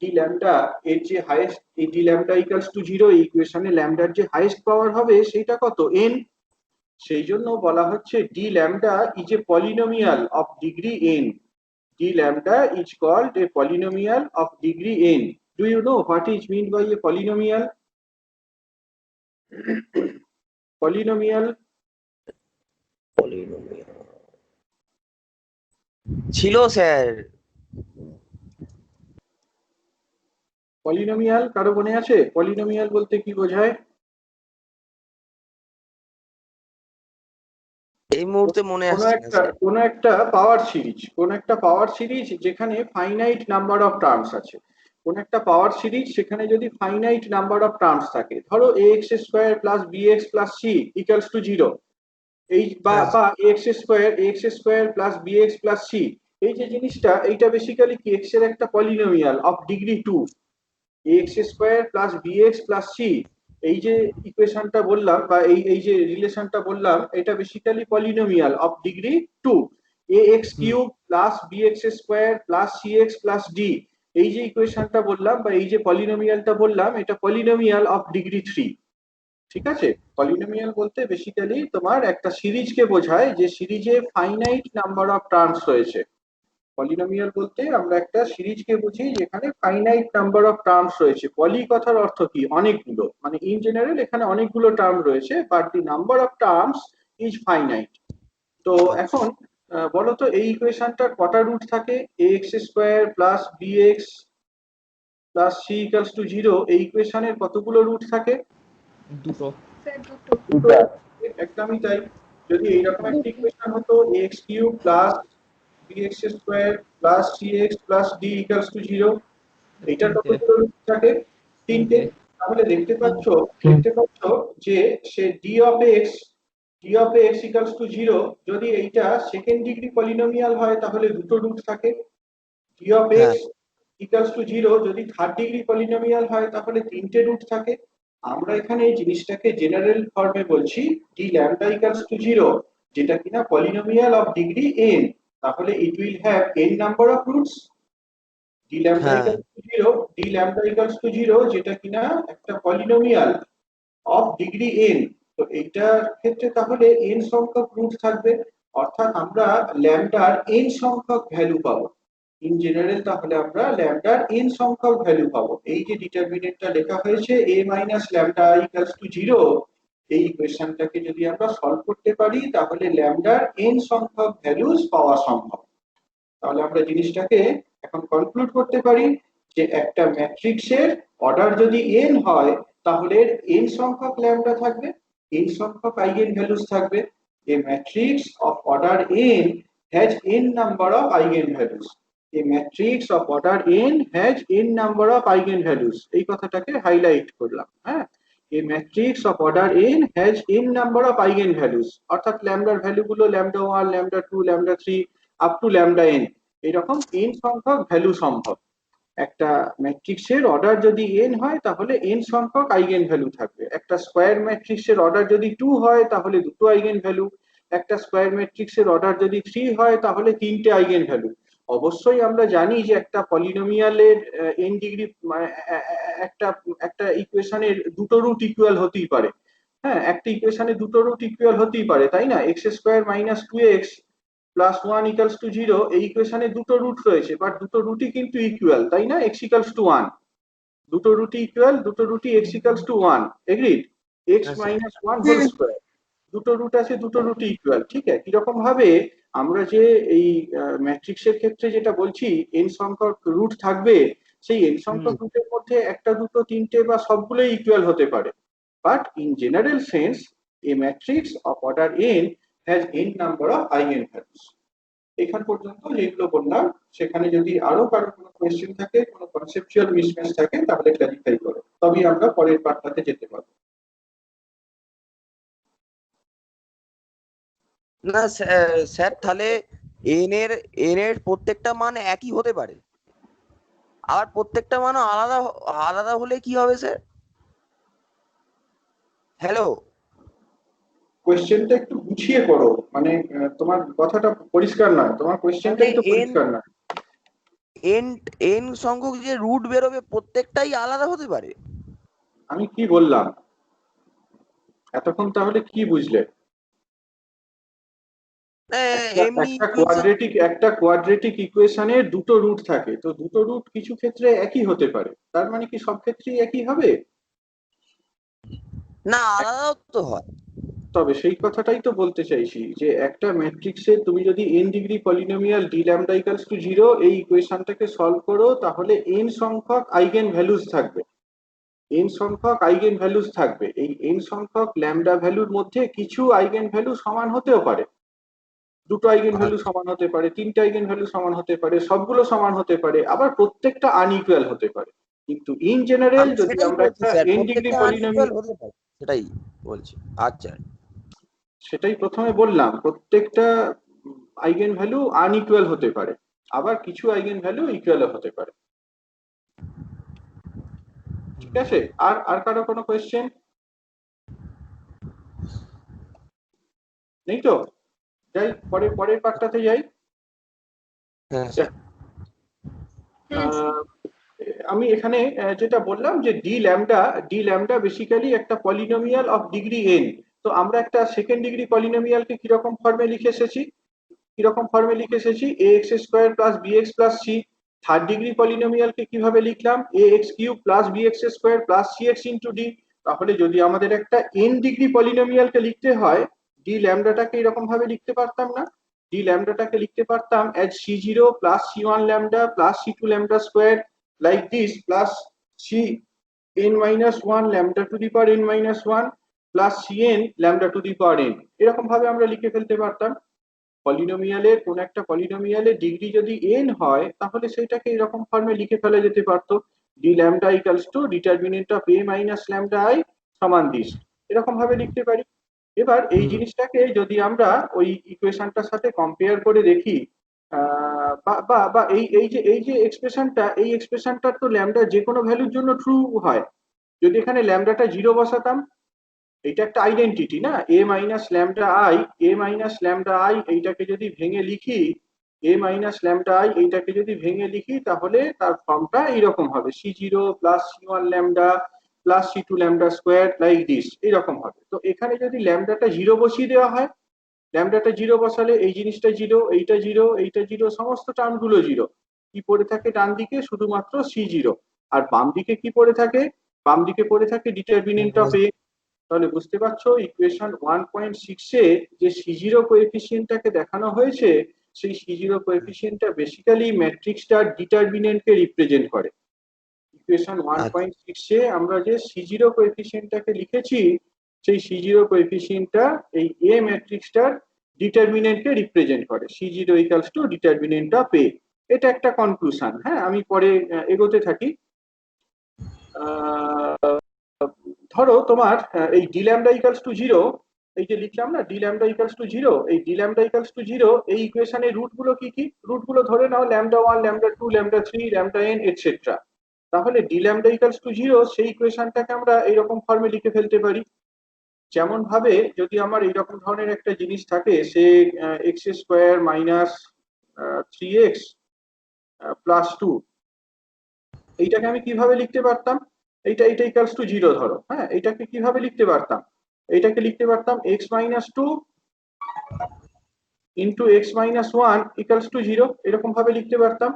ডি ল্যামডা এর যে হাইয়েস্ট, এই ডি ল্যামডা ইকুয়ালস টু 0 এই ইকুয়েশনে ল্যামডার যে হাইয়েস্ট পাওয়ার হবে সেটা কত, n। সেই জন্য বলা হচ্ছে D lambda is a polynomial of degree n। d lambda is called a polynomial of degree n. Do you know what is meant by a polynomial? Polynomial ছিল স্যার। polynomial কারো মনে আছে polynomial বলতে কি বোঝায়? এই মুহূর্তে মনে আসছে না স্যার। কোন একটা পাওয়ার সিরিজ যেখানে ফাইনাইট নাম্বার অফ টার্মস আছে, কোন একটা পাওয়ার সিরিজ সেখানে যদি ফাইনাইট নাম্বার অফ টার্মস থাকে, ধরো ax square plus bx plus c equals to 0, এই বা ax square plus bx plus c, এই যে জিনিসটা এইটা বেসিক্যালি কি x এর একটা polynomial of degree 2। ax square plus bx plus c এই যে ইকুয়েশনটা বললাম বা এই যে রিলেশনটা বললাম, এটা basically polynomial of degree 2। ax cube plus bx square plus cx plus d এই যে ইকুয়েশনটা বললাম বা এই যে পলিনোমিয়ালটা বললাম, এটা পলিনোমিয়াল অফ ডিগ্রি 3। ঠিক আছে, পলিনোমিয়াল বলতে বেসিক্যালি তোমার একটা সিরিজকে বোঝায় যে সিরিজে ফাইনাইট নাম্বার অফ টার্মস রয়েছে। পলিনোমিয়াল বলতে আমরা একটা সিরিজকে বুঝি যেখানে ফাইনাইট নাম্বার অফ টার্মস রয়েছে। পলি কথার অর্থ কি অনেকগুলো, মানে ইন জেনারেল এখানে অনেকগুলো টার্ম রয়েছে, but the number of terms is finite. তো এখন বলো তো এই ইকুয়েশনটার কটা রুট থাকে? ax square plus bx plus c equals to 0 এই ইকুয়েশনের কতগুলো রুট থাকে? দুটো। স্যার দুটো। দুটো। একদমই তাই। যদি এইরকম একটা ইকুয়েশন হতো ax cube plus bx square plus cx plus d equals to 0, এইটার কতগুলো রুট থাকে? তিনটে। তাহলে দেখতে পাচ্ছ যে সে d of x equals to 0 যদি এইটা সেকেন্ড ডিগ্রি পলিনোমিয়াল হয় তাহলে দুটো রুট থাকে। d of x equals to 0 যদি থার্ড ডিগ্রি পলিনোমিয়াল হয় তাহলে তিনটে রুট থাকে। আমরা এখানে এই জিনিসটাকে জেনারেল ফর্মে বলছি d ল্যামডা ইকুয়ালস টু 0, যেটা কিনা পলিনোমিয়াল অফ ডিগ্রি n, তাহলে it will have n number of roots. d lambda equals to 0, d lambda equals to 0 যেটা কিনা একটা পলিনোমিয়াল অফ ডিগ্রি n। তো এইটার ক্ষেত্রে তাহলে n সংখ্যক রুট থাকবে, অর্থাৎ আমরা ল্যামডার n সংখ্যক ভ্যালু পাবো ইন জেনারেল। তাহলে আমরা ল্যামডার n সংখ্যক ভ্যালু পাবো। এই যে ডিটারমিনেন্টটা লেখা হয়েছে a minus lambda equals to 0, এই ইকুয়েশনটাকে যদি আমরা সলভ করতে পারি তাহলে ল্যামডার n সংখ্যক ভ্যালুস পাওয়া সম্ভব। তাহলে আমরা জিনিসটাকে এখন কনক্লুড করতে পারি যে একটা ম্যাট্রিক্সের অর্ডার যদি n হয় তাহলে n সংখ্যক ল্যামডা থাকবে, n সংখ্যক আইগেন ভ্যালুস থাকবে। A matrix of order n has n number of eigenvalues. A matrix of order n has n number of eigenvalues. এই কথাটাকে হাইলাইট করলাম। হ্যাঁ, a matrix of order n has n number of eigenvalues, অর্থাৎ ল্যামডার ভ্যালুগুলো lambda 1 lambda 2 lambda 3 up to lambda n, এরকম n সংখ্যক ভ্যালু সম্ভব। একটা ম্যাট্রিক্সের অর্ডার যদি n হয় তাহলে n সংখ্যক আইগেন ভ্যালু থাকবে। একটা স্কোয়ার ম্যাট্রিক্সের অর্ডার যদি 2 হয় তাহলে দুটো আইগেন ভ্যালু। একটা স্কোয়ার ম্যাট্রিক্সের অর্ডার যদি 3 হয় তাহলে তিনটে আইগেন ভ্যালু। অবশ্যই আমরা জানি যে একটা পলিনোমিয়ালের n ডিগ্রি একটা একটা ইকুয়েশনের দুটো রুট ইকুয়াল হতেই পারে। হ্যাঁ, একটা ইকুয়েশনে দুটো রুট ইকুয়াল হতেই পারে, তাই না? X square minus 2x plus 1 equals to 0, এই ইকুয়েশনে দুটো রুট রয়েছে, বাট দুটো রুটই কিন্তু ইকুয়াল, তাই না? x ইকুয়ালস টু 1, দুটো রুটই ইকুয়াল, দুটো রুটই x equals to 1, agreed? x minus 1 whole square, দুটো রুট আছে, দুটো রুটই ইকুয়াল। ঠিক আছে, কিরকম ভাবে আমরা যে এই ম্যাট্রিক্সের ক্ষেত্রে যেটা বলছি n সংখ্যক রুট থাকবে, সেই n সংখ্যক রুটের মধ্যে একটা, দুটো, তিনটে বা সবগুলোই ইকুয়াল হতে পারে। But in general sense, a matrix of order n has n number of eigenvalues. এখান পর্যন্ত যেগুলো বললাম, সেখানে যদি আরো কারো কোনো কোয়েশ্চেন থাকে, কোনো কনসেপচুয়াল মিসম্যাচ থাকে, তাহলে ক্লারিফাই করো, তবেই আমরা পরের পার্টটাতে যেতে পারবো। না স্যার, তাহলে এন এর প্রত্যেকটা মান একই হতে পারে, আর প্রত্যেকটা মান আলাদা আলাদা হলে কি হবে স্যার? হ্যালো, কোয়েশ্চেনটা একটু গুছিয়ে করো, মানে তোমার কথাটা পরিষ্কার নয়, তোমার কোয়েশ্চেনটা একটু পরিষ্কার নয়। এন এন সংখ্যক যে রুট বেরোবে প্রত্যেকটাই আলাদা হতে পারে? আমি কি বললাম এতক্ষণ, তাহলে কি বুঝলে? এমনি একটা কোয়াড্রেটিক ইকুয়েশনের দুটো রুট থাকে, তো দুটো রুট কিছু ক্ষেত্রে একই হতে পারে, তার মানে কি সব ক্ষেত্রেই একই হবে? না, আলাদাও তো হয়। তবে সেই কথাটাই তো বলতে চাইছি, যে একটা ম্যাট্রিক্সে তুমি যদি n degree polynomial d lambda equals to 0 এই ইকুয়েশনটাকে সলভ করো, তাহলে n সংখ্যক আইগেন ভ্যালুস থাকবে। n সংখ্যক আইগেন ভ্যালুস থাকবে, এই n সংখ্যক ল্যামডা ভ্যালুর মধ্যে কিছু আইগেন ভ্যালু সমান হতেও পারে, দুটো আইগেন ভ্যালু সমান হতে পারে, তিনটে আইগেন ভ্যালু সমান হতে পারে, সবগুলো সমান হতে পারে, আবার প্রত্যেকটা আনইকুয়াল হতে পারে। কিন্তু ইন জেনারেল আমি যদি সেটাই আমরা বলছি একটা স্যার, n ডিগ্রি প্রত্যেকটা পলিনোমিয়াল, আনইকুয়াল হতে পারে, সেটাই বলছি। আচ্ছা, সেটাই প্রথমে বললাম, প্রত্যেকটা আইগেন ভ্যালু আনইকুয়াল হতে পারে, আবার কিছু আইগেন ভ্যালু ইকুয়াল হতে পারে। ঠিক আছে, আর আর কারো কোনো কোয়েশ্চেন নেই তো? যাই পরের পার্টটাতে যাই। হ্যাঁ স্যার। আমি এখানে যেটা বললাম যে ডি ল্যামডা বেসিক্যালি একটা পলিনোমিয়াল অফ ডিগ্রি n। তো আমরা একটা সেকেন্ড ডিগ্রি পলিনোমিয়ালকে কিরকম ফর্মে লিখে এসেছি a x square plus b x plus c. Third degree পলিনোমিয়ালকে কিভাবে লিখলাম a x cube plus b x square plus c x into d. তাহলে যদি আমাদের একটা n ডিগ্রি পলিনোমিয়ালকে লিখতে হয়, ডি ল্যামডাটাকে এরকম ভাবে লিখতে পারতাম না? ডি ল্যামডাটাকে লিখতে পারতাম as c0 plus c1 lambda plus c2 lambda square like this plus cn minus 1 lambda to the power n minus 1 plus cn lambda to the power n, এরকম ভাবে আমরা লিখে ফেলতে পারতাম। পলিনোমিয়ালের কোন একটা পলিনোমিয়ালের ডিগ্রি যদি n হয়, তাহলে সেটাকে এরকম ফর্মে লিখে ফেলা যেতে পারতো D lambda equals two determinant of a minus lambda i সমান দিস, এরকম ভাবে লিখতে পারি। এবার এই জিনিসটাকে যদি আমরা ওই ইকুয়েশনটার সাথে কম্পেয়ার করে দেখি, বা এই যে এক্সপ্রেশনটা, এই এক্সপ্রেশনটার তো ল্যামডা যে কোনো ভ্যালুর জন্য ট্রু হয়। যদি এখানে ল্যামডাটা 0 বসাতাম, এটা একটা আইডেন্টিটি না, a মাইনাস ল্যামডা i, এইটাকে যদি ভেঙে লিখি a মাইনাস ল্যামডা i, এইটাকে যদি ভেঙে লিখি, তাহলে তার ফর্মটা এইরকম হবে c0 plus c1 lambda plus c2 lambda square like this, এইরকম হবে। তো এখানে যদি ল্যামডাটা 0 বসিয়ে দেওয়া হয়, ল্যামডাটা 0 বসালে এই জিনিসটা 0, এইটা 0, এইটা 0, সমস্ত টার্মগুলো 0। কি পড়ে থাকে ডান দিকে? শুধুমাত্র c0। আর বাম দিকে কি পড়ে থাকে? বাম দিকে পড়ে থাকে ডিটারমিনেন্ট অফ a। তাহলে বুঝতে পারছো ইকুয়েশন 1.6 এ যে c0 কোএফিসিয়েন্টটাকে দেখানো হয়েছে, সেই c0 কোএফিসিয়েন্টটা বেসিক্যালি ম্যাট্রিক্সটার ডিটারমিনেন্টকে রিপ্রেজেন্ট করে। ইকুয়েশন 1.6 এ আমরা যে c0 কোএফিসিয়েন্টটাকে লিখেছি, সেই c0 কোএফিসিয়েন্টটা এই a ম্যাট্রিক্সটার ডিটারমিনেন্টকে রিপ্রেজেন্ট করে, c0 equals to determinant of a। এটা একটা কনক্লুশন। হ্যাঁ, আমি পরে এগোতে থাকি। ধরো তোমার এই ডি ল্যামডা ইকুয়ালস টু 0, এই যে লিখলাম না ডি ল্যামডা ইকুয়ালস টু 0, এই ডি ল্যামডা ইকুয়ালস টু 0 এই ইকুয়েশনের রুট গুলো কি কি? রুট গুলো ধরে নাও lambda 1, lambda 2, lambda 3, lambda n etcetera. তাহলে ডি ল্যামডা ইকুয়ালস টু 0 সেই ইকুয়েশনটাকে আমরা এইরকম ফর্মে লিখে ফেলতে পারি। যেমন ভাবে যদি আমার এইরকম ধরনের একটা জিনিস থাকে, সে x square minus 3x plus 2, এইটাকে আমি কিভাবে লিখতে পারতাম? এটা ইকুয়ালস টু 0 ধরো, হ্যাঁ, এইটাকে কিভাবে লিখতে পারতাম? এইটাকে লিখতে পারতাম x minus 2 into x minus 1 equals to 0, এরকম ভাবে লিখতে পারতাম।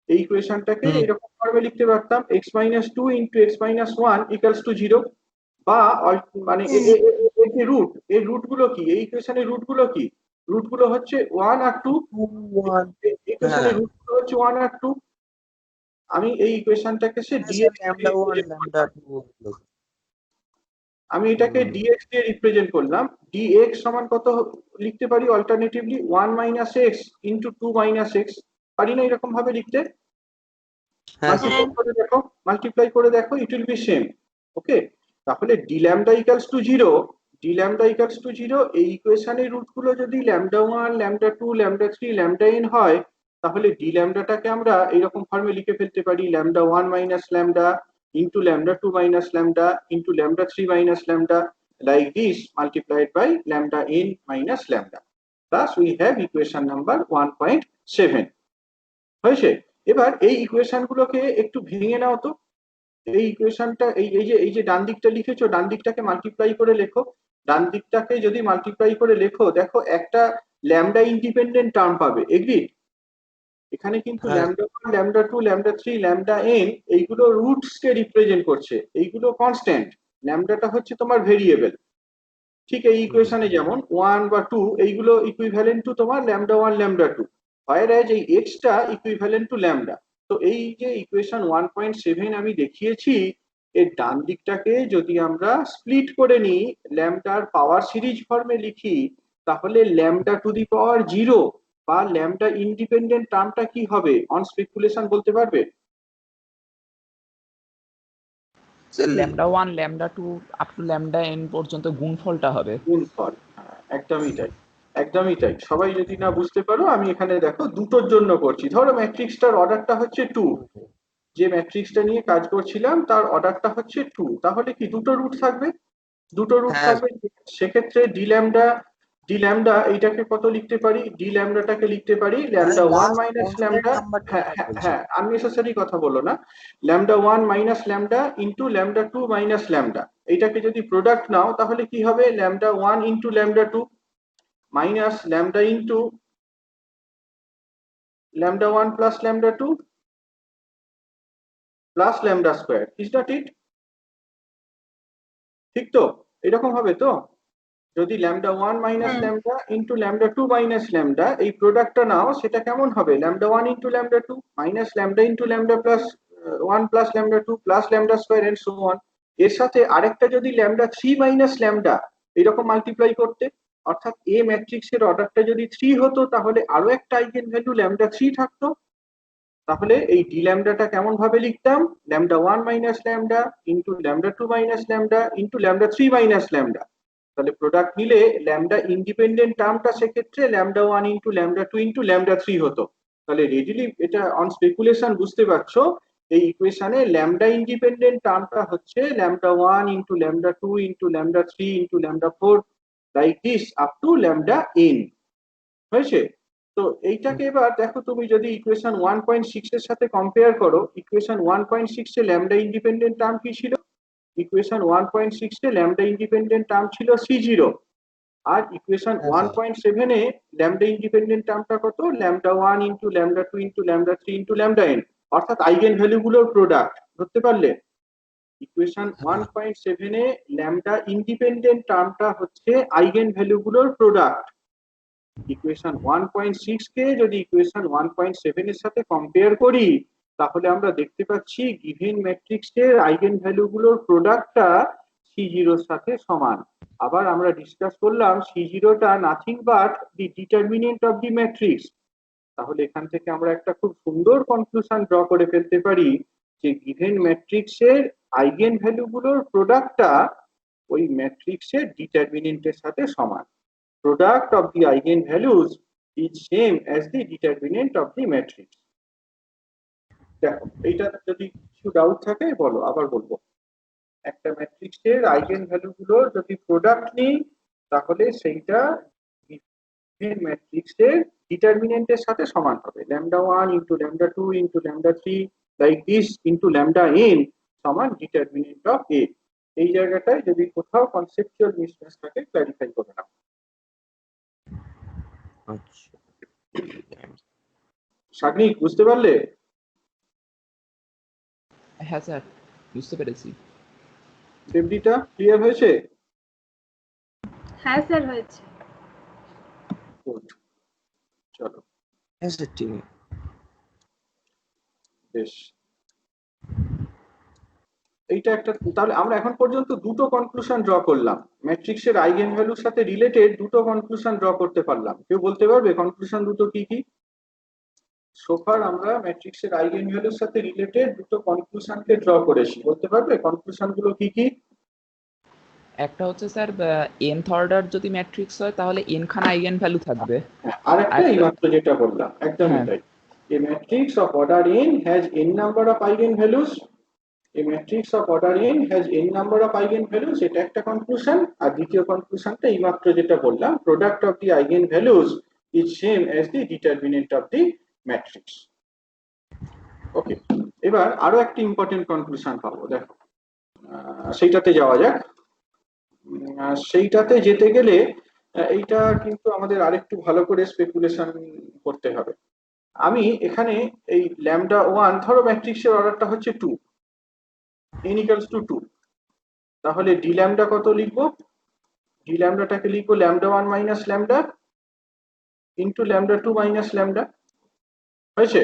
এই ইকুয়েশনটাকে এরকম ভাবে লিখতে পারতাম x minus 2 into x minus 1 equals to 0। বা মানে এই রুট, এই রুট গুলো কি? এই ইকুয়েশনের রুট গুলো কি? রুট গুলো হচ্ছে 1 আর 2। ইকুয়েশনের রুট গুলো হচ্ছে 1 আর 2। আমি এই ইকুয়েশনটাকে সে dx আমি এটাকে dx দিয়ে রিপ্রেজেন্ট করলাম। dx সমান কত লিখতে পারি alternatively? 1 minus x into 2 minus x। পারি না এরকম ভাবে লিখতে? মাল্টিপ্লাই করে দেখো, ইট উইল বি সেম। ওকে, তাহলে d lambda equals to 0, D lambda equals to 0 এই ইকুয়েশনের রুট গুলো যদি lambda 1, lambda 2, lambda 3, lambda n হয়, তাহলে ডি ল্যামডাটাকে আমরা এইরকম ফর্মে লিখে ফেলতে পারি lambda 1 minus lambda into lambda 2 minus lambda into lambda 3 minus lambda like this multiplied by lambda n minus lambda. Thus we have equation number 1.7 হয়েছে। এবার এই ইকুয়েশন গুলোকে একটু ভেঙে নাও তো। এই ইকুয়েশনটা এই যে ডান দিকটা লিখেছো, ডান দিকটাকে মাল্টিপ্লাই করে লেখো। ডান দিকটাকে যদি মাল্টিপ্লাই করে লেখো, দেখো একটা ল্যামডা ইন্ডিপেন্ডেন্ট টার্ম পাবে। এগ্রি? এখানে কিন্তু lambda 1, lambda 2, lambda 3, lambda n এইগুলো রুটস কে রিপ্রেজেন্ট করছে, এইগুলো কনস্ট্যান্ট, ল্যামডাটা হচ্ছে তোমার ভেরিয়েবল। ঠিক এই ইকুয়েশনে যেমন 1 বা 2 এইগুলো ইকুইভ্যালেন্ট টু তোমার ল্যামডা 1, ল্যামডা 2, whereas এই x টা ইকুইভ্যালেন্ট টু ল্যামডা। তো এই যে ইকুয়েশন 1.7 আমি দেখিয়েছি, এর ডান দিকটাকে যদি আমরা স্প্লিট করে নিই, ল্যামডার পাওয়ার সিরিজ ফর্মে লিখি, তাহলে ল্যামডা টু দি পাওয়ার 0 বা ল্যামডা ইন্ডিপেন্ডেন্ট টার্মটা কি হবে অন স্পেকুলেশন বলতে পারবে? Lambda 1 lambda 2 up to lambda n পর্যন্ত গুণফলটা হবে। গুণফল, একদমই তাই, একদমই তাই। সবাই যদি না বুঝতে পারো, আমি এখানে দেখো দুটোর জন্য করছি। ধরো ম্যাট্রিক্সটার অর্ডারটা হচ্ছে 2, যে ম্যাট্রিক্সটা নিয়ে কাজ করছিলাম তার অর্ডারটা হচ্ছে 2, তাহলে কি দুটো রুট থাকবে? দুটো রুট থাকবে। সেক্ষেত্রে ডি ল্যামডা এইটাকে কত লিখতে পারি? ডি ল্যামডাটাকে লিখতে পারি ল্যামডা 1 মাইনাস ল্যামডা, হ্যাঁ আননেসেসারি কথা বলো না, lambda 1 minus lambda into lambda 2 minus lambda. এইটাকে যদি প্রোডাক্ট নাও তাহলে কি হবে? Lambda 1 into lambda 2 minus lambda into lambda 1 plus lambda 2 plus lambda square. Is not it? ঠিক তো? এরকম হবে তো? যদি lambda 1 minus lambda into lambda 2 minus lambda এই প্রোডাক্টটা নাও, সেটা কেমন হবে? Lambda 1 into lambda 2 minus lambda into lambda plus 1 plus lambda 2 plus lambda square and so on. এর সাথে আরেকটা যদি ল্যামডা 3 মাইনাস ল্যামডা এরকম মাল্টিপ্লাই করতে, অর্থাৎ এ ম্যাট্রিক্সের অর্ডারটা যদি 3 হতো, তাহলে আরো একটা আইগেন ভ্যালু ল্যামডা 3 থাকতো। তাহলে এই ডি ল্যামডাটা কেমন ভাবে লিখতাম? Lambda 1 minus lambda into lambda 2 minus lambda into lambda 3 minus lambda. তাহলে প্রোডাক্ট নিলে ল্যামডা ইন্ডিপেন্ডেন্ট টার্মটা সেক্ষেত্রে lambda 1 into lambda 2 into lambda 3 হতো। তাহলে রেডিলি এটা অন স্পেকুলেশন বুঝতে পারছো, এই ইকুয়েশনে ল্যামডা ইন্ডিপেন্ডেন্ট টার্মটা হচ্ছে lambda 1 into lambda 2 into lambda 3 into lambda 4 like this up to lambda n। হয়েছে? তো এইটাকে এবার দেখো, তুমি যদি ইকুয়েশন 1.6 এর সাথে কম্পেয়ার করো, ইকুয়েশন 1.6 এ ল্যামডা ইন্ডিপেন্ডেন্ট টার্ম কি ছিল? ইকুয়েশন 1.6 এ ল্যামডা ইন্ডিপেন্ডেন্ট টার্ম ছিল c0, আর ইকুয়েশন 1.7 এ ল্যামডা ইন্ডিপেন্ডেন্ট টার্মটা কত? Lambda 1 into lambda 2 into lambda 3 into lambda n, অর্থাৎ আইগেন ভ্যালু গুলোর প্রোডাক্ট। ধরতে পারলে? ইকুয়েশন 1.7 এ ল্যামডা ইন্ডিপেন্ডেন্ট টার্মটা হচ্ছে আইগেন ভ্যালু গুলোর প্রোডাক্ট। ইকুয়েশন 1.6 কে যদি ইকুয়েশন 1.7 এর সাথে কম্পেয়ার করি, তাহলে আমরা দেখতে পাচ্ছি গিভেন ম্যাট্রিক্সের আইগেন ভ্যালু গুলোর প্রোডাক্টটা c0 এর সাথে সমান। আবার আমরা ডিসকাস করলাম c0 টা nothing but the determinant of the matrix. তাহলে এখান থেকে আমরা একটা খুব সুন্দর কনক্লুশন ড্র করে ফেলতে পারি যে গিভেন ম্যাট্রিক্সের আইগেন ভ্যালু গুলোর প্রোডাক্টটা ওই ম্যাট্রিক্সের ডিটারমিনেন্টের সাথে সমান। Product of the eigen values is same as the determinant of the matrix. দেখো এইটা যদি কিছু ডাউট থাকে বলো, আবার বলবো। একটা ম্যাট্রিক্সের আইগেন ভ্যালু গুলো যদি প্রোডাক্ট নিই তাহলে সেইটা ম্যাট্রিক্সের ডিটারমিনেন্টের সাথে সমান হবে। λ1 into λ2 into λ3 like this into λn সমান ডিটারমিনেন্ট অফ এ। এই জায়গাটায় যদি কোথাও কনসেপচুয়াল মিসম্যাচ থাকে ক্ল্যারিফাই করে নাও। আচ্ছা, সাগ্নিক বুঝতে পারলে? হ্যাঁ স্যার, বুঝতে পেরেছি। দেবদিটা ক্লিয়ার হয়েছে? হ্যাঁ স্যার হয়েছে। Good. চলো হ্যাঁ স্যার, ঠিক আছে। বেশ, এইটা একটা। তাহলে আমরা এখন পর্যন্ত দুটো কনক্লুশন ড্র করলাম, ম্যাট্রিক্সের আইগেন ভ্যালুর সাথে রিলেটেড দুটো কনক্লুশন ড্র করতে পারলাম। কেউ বলতে পারবে কনক্লুশন দুটো কি কি? সোফার আমরা ম্যাট্রিক্সের আইগেন ভ্যালুর সাথে রিলেটেড দুটো কনক্লুশনকে ড্র করেছি, বলতে পারবে কনক্লুশন গুলো কি কি? একটা হচ্ছে স্যার nth অর্ডার যদি ম্যাট্রিক্স হয় তাহলে n খানা আইগেন ভ্যালু থাকবে। আর একটা আরেকটা- এইমাত্র যেটা বললাম একদমই হ্যাঁ। তাই। A matrix of order n has n number of eigenvalues. A matrix of order n has n number of eigenvalues, এটা একটা কনক্লুশন। আর দ্বিতীয় কনক্লুশনটা এইমাত্র যেটা বললাম, product of the eigenvalues is same as the determinant of the matrix. ওকে, এবার আরো একটা ইম্পর্টেন্ট কনক্লুশন পাবো, দেখো সেইটাতে যাওয়া যাক। সেইটাতে যেতে গেলে এইটা কিন্তু আমাদের আরেকটু ভালো করে স্পেকুলেশন করতে হবে। আমি এখানে এই λ1, ধরো ম্যাট্রিক্সের অর্ডারটা হচ্ছে 2, n equals to 2, তাহলে d ল্যামডা কত লিখবো? d ল্যামডাটাকে লিখবো λ1 minus lambda into λ2 minus lambda. হয়েছে?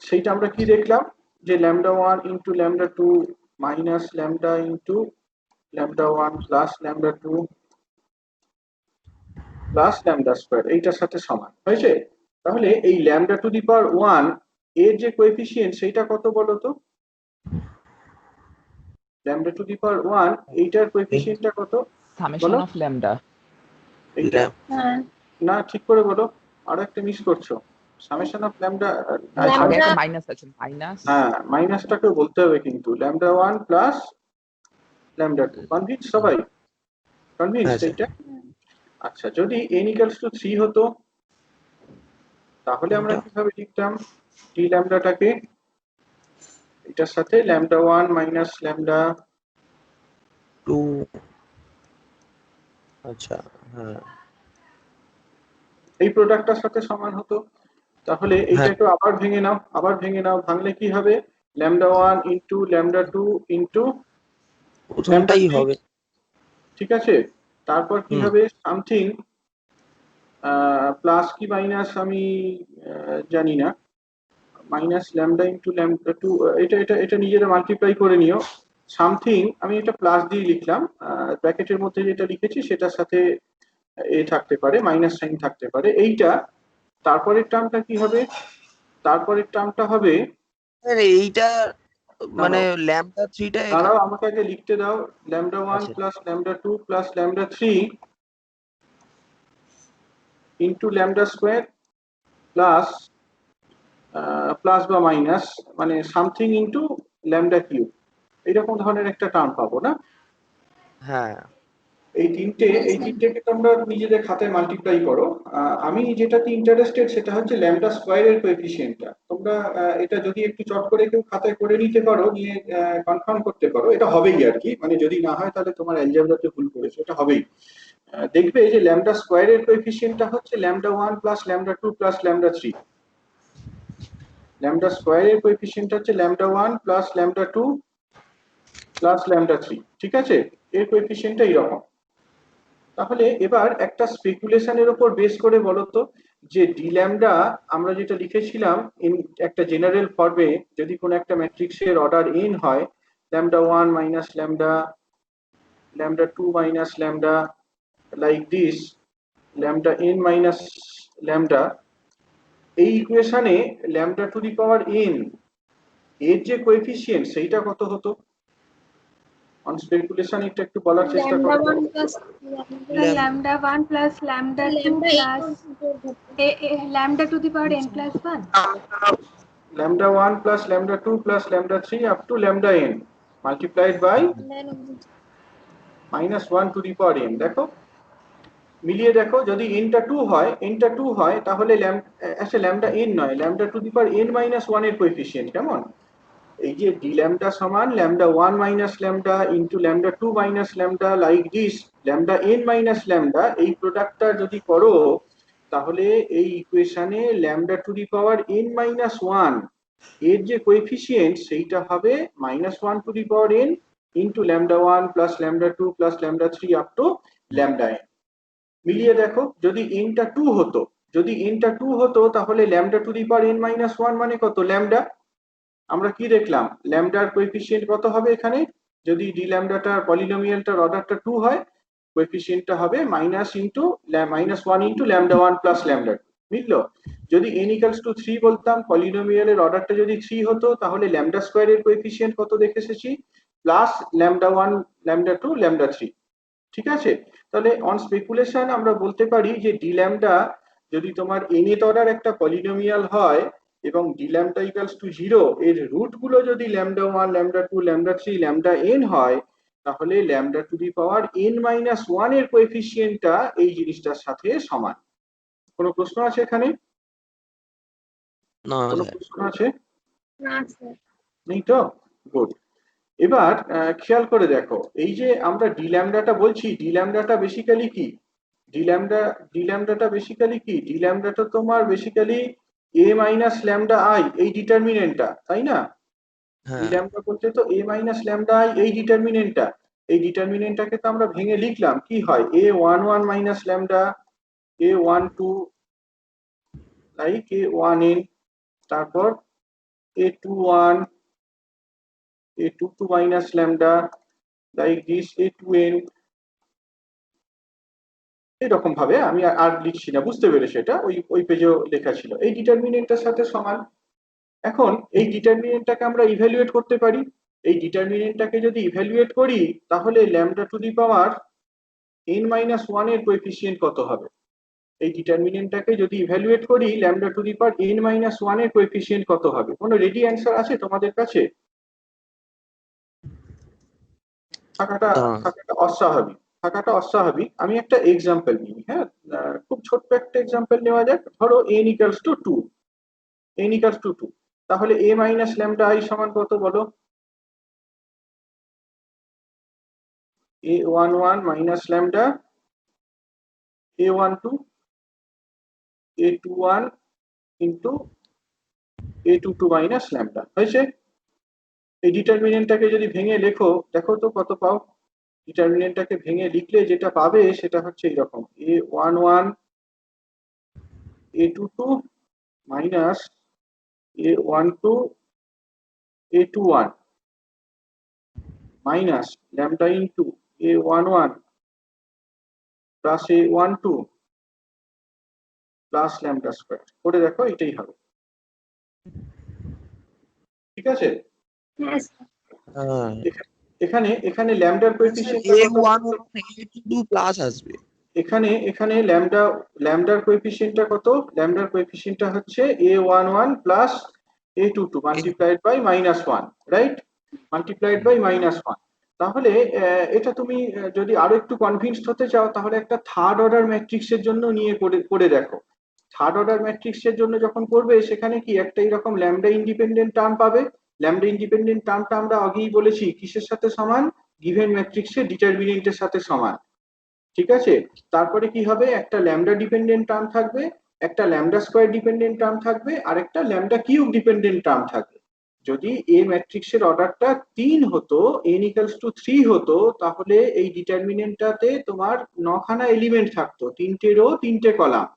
সেইটা আমরা কি দেখলাম যে λ1 into λ2 minus lambda into λ1 plus λ2 plus lambda square এইটার সাথে সমান। হয়েছে? তাহলে এই ল্যামডা টু দি পাওয়ার 1 এর যে কোএফিসিয়েন্ট সেইটা কত বলো তো? ল্যামডা টু দি পাওয়ার 1 এইটার কোএফিসিয়েন্টটা কত? Summation of lambda. এইটা হ্যাঁ না, ঠিক করে বলো, আরো একটা মিস করছো। সামেশন অফ ল্যামডা, আগে একটা মাইনাস আছে, মাইনাস। হ্যাঁ মাইনাসটাকেও বলতে হবে কিন্তু, λ1 প্লাস λ2। কনভিন্স সবাই? কনভিন্স হ্যাঁ, স্যার। এইটা? আচ্ছা, যদি n equals to 3 হতো তাহলে আমরা কিভাবে লিখতাম d ল্যামডাটাকে? এটার সাথে λ1 মাইনাস λ2। আচ্ছা, হ্যাঁ। এই প্রোডাক্টটার সাথে সমান হতো। তাহলে এইটাকে আবার ভেঙে নাও, আবার ভেঙে নাও। ভাঙলে কি হবে? λ1 ইন্টু λ2 ইন্টু প্রথমটাই λ3, হবে। ঠিক আছে? তারপর কি হবে? সামথিং প্লাস কি মাইনাস আমি জানি না, মাইনাস ল্যামডা ইন্টু λ2, এটা এটা এটা নিজেরা মাল্টিপ্লাই করে নিও। সামথিং আমি এটা প্লাস দিয়ে লিখলাম, ব্র্যাকেটের মধ্যে যেটা লিখেছি সেটার সাথে এ থাকতে পারে, মাইনাস সাইন থাকতে পারে। এইটা তারপরের টার্মটা কি হবে? তারপরের টার্মটা হবে, এইটা মানে λ3টা দাঁড়াও আমাকে আগে লিখতে দাও, λ1 আচ্ছা। Plus λ2 plus λ3 into lambda square plus plus বা মাইনাস মানে সামথিং ইন্টু ল্যামডা কিউব, এরকম ধরনের একটা টার্ম পাবো না? হ্যাঁ, এই তিনটেকে তোমরা নিজেদের খাতায় মাল্টিপ্লাই করো। আমি যেটাতে ইন্টারেস্টেড সেটা হচ্ছে ল্যামডা স্কোয়ারের কোএফিসিয়েন্টটা। তোমরা এটা যদি একটু চট করে কেউ খাতায় করে নিতে পারো, নিয়ে কনফার্ম করতে পারো, এটা হবেই আর কি। মানে যদি না হয় তাহলে তোমার অ্যালজেব্রাতে ভুল করেছো, এটা হবেই। দেখবে যে ল্যামডা স্কোয়ারের কোএফিসিয়েন্টটা হচ্ছে λ1 প্লাস λ2 প্লাস λ3। ল্যামডা স্কোয়ারের কোএফিসিয়েন্ট হচ্ছে λ1 প্লাস λ2 প্লাস λ3, ঠিক আছে? এর কোএফিসিয়েন্টটা এইরকম। তাহলে এবার একটা স্পেকুলেশনের উপর বেস করে বলতো যে ডি ল্যামডা আমরা যেটা লিখেছিলাম একটা জেনারেল ফর্মে, যদি কোনো একটা ম্যাট্রিক্সের অর্ডার n হয়, λ1 minus lambda, λ2 minus lambda, like this, λn minus lambda. এই ইকুয়েশনে lambda to the power n এর যে কোএফিসিয়েন্ট সেইটা কত হতো? অন স্পেকুলেশন একটু বলার চেষ্টা lambda করো। 1 plus lambda 1 plus lambda 2 plus lambda to the power n plus 1. lambda 1 plus lambda 2 plus lambda 3 up to lambda n multiplied by minus 1 to the power n। দেখো মিলিয়ে দেখো, যদি nটা 2 হয় তাহলে ল্যামডা n নয়, lambda to the power n minus 1 এর কোএফিসিয়েন্ট কেমন, এই যে d lambda সমান lambda 1 minus lambda into lambda 2 minus lambda like this lambda n minus lambda, এই প্রোডাক্টটা যদি করো তাহলে এই ইকুয়েশনে lambda to the power n minus 1 এর যে কোএফিসিয়েন্ট সেইটা হবে -1 to the power n into lambda 1 plus lambda 2 plus lambda 3 up to lambda n। মিলিয়ে দেখো, যদি nটা 2 হতো তাহলে lambda to the power n minus 1 মানে কত, ল্যামডা। আমরা কি দেখলাম, ল্যামডার কোএফিসিয়েন্ট কত হবে এখানে, যদি ডি ল্যামডাটার পলিনোমিয়ালটার অর্ডারটা 2 হয় কোএফিসিয়েন্টটা হবে -1 ইনটু lambda 1 plus lambda 2, বুঝলো? যদি n equals to 3 বলতাম, পলিনোমিয়ালের অর্ডারটা যদি 3 হতো তাহলে ল্যামডা স্কয়ারের কোএফিসিয়েন্ট কত দেখে এসেছি, প্লাস lambda 1 lambda 2 lambda 3। ঠিক আছে, তাহলে অন স্পেকুলেশন আমরা বলতে পারি যে ডি ল্যামডা যদি তোমার nth অর্ডার একটা পলিনোমিয়াল হয় এবং d lambda equals to 0 এর রুট গুলো যদি lambda 1 lambda 2 lambda 3 lambda n হয় তাহলে lambda to the power n minus 1 এর কোএফিসিয়েন্টটা এই জিনিসটার সাথে সমান। কোনো প্রশ্ন আছে এখানে? না কোনো স্যার। প্রশ্ন আছে? না স্যার। নেই তো, গুড। এবার খেয়াল করে দেখো, এই যে আমরা ডি ল্যামডাটা বলছি, ডি ল্যামডাটা বেসিক্যালি কি, ডি ল্যামডাটা বেসিক্যালি কি, ডি ল্যামডাটা তোমার basically a minus lambda I এই ডিটারমিনেন্টটা, তাই না? ডি হ্যাঁ ল্যামডা বলতে তো a মাইনাস ল্যামডা আই এই ডিটারমিনেন্টটা, এই ডিটারমিনেন্টটাকে তো আমরা ভেঙে লিখলাম কি হয়, a11 minus lambda, a12 like a1n, তারপর a21 a22 minus lambda like this a2n, এরকম ভাবে আমি আর লিখছি না, বুঝতে পেরেছো? এটা ওই পেজেও লেখা ছিল, এই ডিটারমিনেন্টের সাথে সমান। এখন এই ডিটারমিনেন্টটাকে আমরা ইভ্যালুয়েট করতে পারি, এই ডিটারমিনেন্টটাকে যদি ইভ্যালুয়েট করি তাহলে lambda to the power n minus 1 এর কোএফিসিয়েন্ট কত হবে, এই ডিটারমিনেন্টটাকে যদি ইভ্যালুয়েট করি lambda to the power n minus 1 এর কোএফিসিয়েন্ট কত হবে, কোনো রেডি অ্যান্সার আছে তোমাদের কাছে? থাকাটা অস্বাভাবিক। আমি একটা এক্সাম্পল নিই, হ্যাঁ, খুব ছোট্ট একটা এক্সাম্পল নেওয়া যাক। ধরো n equals to 2, তাহলে a মাইনাস ল্যামডা আই সমান কত বলো, a11 minus lambda, a12 a21 into a22 minus lambda, হয়েছে? এই ডিটারমিনেন্টটাকে যদি ভেঙে লেখো দেখো তো কত পাও, ডিটারমিনেন্টটাকে ভেঙে লিখলে যেটা পাবে সেটা হচ্ছে এইরকম, a11 a22 minus a12 a21 minus lambda into a11 plus a12 plus lambda square, করে দেখো এটাই হবে। ঠিক আছে, হ্যাঁ স্যার। হ্যাঁ এখানে ল্যামডার কোএফিসিয়েন্ট a12 প্লাস আসবে, এখানে ল্যামডার কোএফিসিয়েন্টটা কত, ল্যামডার কোএফিসিয়েন্টটা হচ্ছে a11 plus a22 multiplied by -1, right, multiplied by -1। তাহলে এটা তুমি যদি আরো একটু কনভিন্সড হতে চাও তাহলে একটা থার্ড অর্ডার ম্যাট্রিক্সের জন্য নিয়ে করে দেখো। থার্ড অর্ডার ম্যাট্রিক্সের জন্য যখন করবে সেখানে কি একটা এরকম ল্যামডা ইন্ডিপেন্ডেন্ট টার্ম পাবে, ল্যামডা ইন্ডিপেন্ডেন্ট টার্মটা আমরা আগেই বলেছি কিসের সাথে সমান, গিভেন ম্যাট্রিক্সের ডিটারমিনেন্টের সাথে সমান। ঠিক আছে, তারপরে কি হবে, একটা ল্যামডা ডিপেন্ডেন্ট টার্ম থাকবে, একটা ল্যামডা স্কয়ার ডিপেন্ডেন্ট টার্ম থাকবে, আর একটা ল্যামডা কিউব ডিপেন্ডেন্ট টার্ম থাকবে। যদি এ ম্যাট্রিক্সের অর্ডারটা 3 হতো, n equals to 3 হতো, তাহলে এই ডিটারমিনেন্টটাতে তোমার 9খানা এলিমেন্ট থাকতো, 3টে রো 3টে কলাম,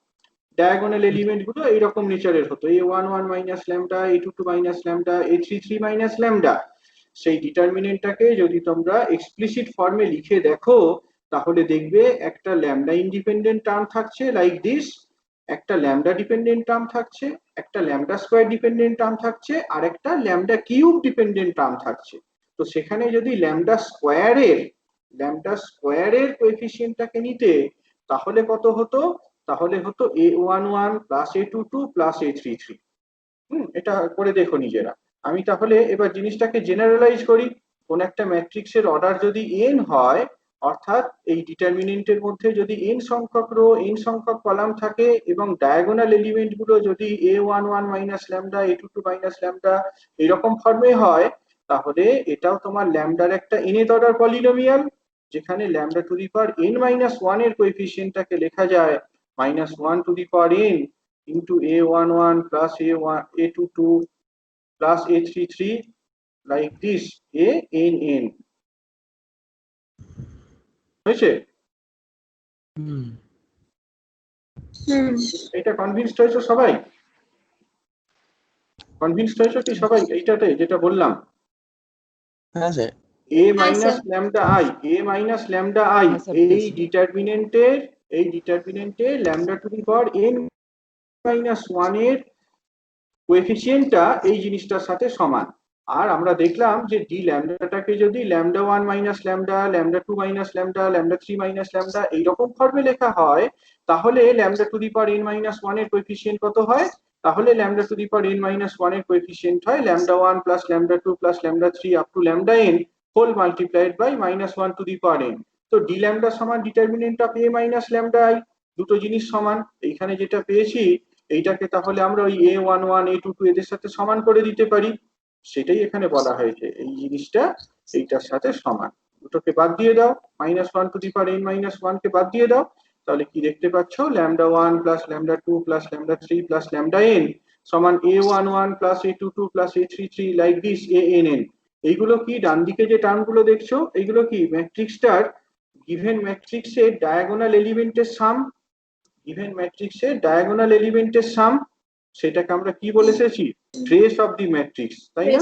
ডায়াগোনাল এলিমেন্ট গুলো এইরকম নেচারের হতো, a11 minus lambda, a22 minus lambda, a33 minus lambda. সেই ডিটারমিনেন্টটাকে যদি তোমরা এক্সপ্লিসিট ফর্মে লিখে দেখো তাহলে দেখবে একটা ল্যামডা ইন্ডিপেন্ডেন্ট টার্ম থাকছে লাইক দিস, একটা ল্যামডা ডিপেন্ডেন্ট টার্ম থাকছে, একটা ল্যামডা স্কয়ার ডিপেন্ডেন্ট টার্ম থাকছে, আর একটা ল্যামডা কিউব ডিপেন্ডেন্ট টার্ম থাকছে। তো তো সেখানে যদি ল্যামডা স্কোয়ারের কোএফিসিয়েন্টটাকে নিতে, তাহলে কত হতো? তাহলে হতো a11 plus a22 plus a33। এটা করে দেখো নিজেরা। আমি তাহলে এবার জিনিসটাকে জেনারেলাইজ করি। কোন একটা ম্যাট্রিক্সের অর্ডার যদি n হয়, অর্থাৎ এই ডিটারমিনেন্টের মধ্যে যদি n সংখ্যক রো n সংখ্যক কলাম থাকে এবং ডায়াগোনাল এলিমেন্ট গুলো যদি a11 minus lambda a22 minus lambda এরকম ফর্মে হয়, তাহলে এটাও তোমার ল্যামডার একটা nth অর্ডার পলিনোমিয়াল, যেখানে lambda to the power n minus 1 এর কোএফিসিয়েন্টটাকে লেখা যায় -1 to the power n into a11 plus a22 plus a33 like this a n হয়েছে? এটা কনভিন্সড হয়েছে সবাই? কনভিন্সড হয়েছে কি সবাই এইটাতে যেটা বললাম? হ্যাঁ sir. a minus lambda i হ্যাঁ, স্যার, এই পেয়েছি। ডিটারমিনেন্টে lambda two the power n minus 1 এর কোএফিসিয়েন্টটা এই জিনিসটার সাথে সমান। আর আমরা দেখলাম যে ডি ল্যামডাটাকে যদি lambda 1 minus lambda, lambda 2 minus lambda, lambda 3 minus lambda এইরকম ফর্মে লেখা হয়, তাহলে lambda to the power n minus 1 এর কোএফিসিয়েন্ট কত হয়? তাহলে lambda to the power n minus 1 এর কোএফিসিয়েন্ট হয় lambda 1 plus lambda 2 plus lambda 3 up to lambda n whole multiplied by -1 to the power n। তো ডি ল্যামডা সমান determinant of a minus lambda i, দুটো জিনিস সমান। এইখানে যেটা পেয়েছি এইটাকে তাহলে আমরা ওই a11 a22 এদের সাথে সমান করে দিতে পারি, সেটাই এখানে বলা হয়েছে। এই জিনিসটা এইটার সাথে সমান। দুটোকে বাদ দিয়ে দাও, -1 to the power n minus 1 কে বাদ দিয়ে দাও, তাহলে কি দেখতে পাচ্ছ? Lambda 1 plus lambda 2 plus lambda 3 plus lambda n সমান a11 plus a22 plus a33 like this ann। এইগুলো কি ডান দিকে যে টার্মগুলো দেখছো, এইগুলো কি ম্যাট্রিক্সটার গিভেন ম্যাট্রিক্সের ডায়াগোনাল এলিমেন্টের সাম। গিভেন ম্যাট্রিক্সের ডায়াগোনাল এলিমেন্টের সাম, সেটাকে আমরা কি বলে এসেছি? ট্রেস অফ দি ম্যাট্রিক্স, তাই না?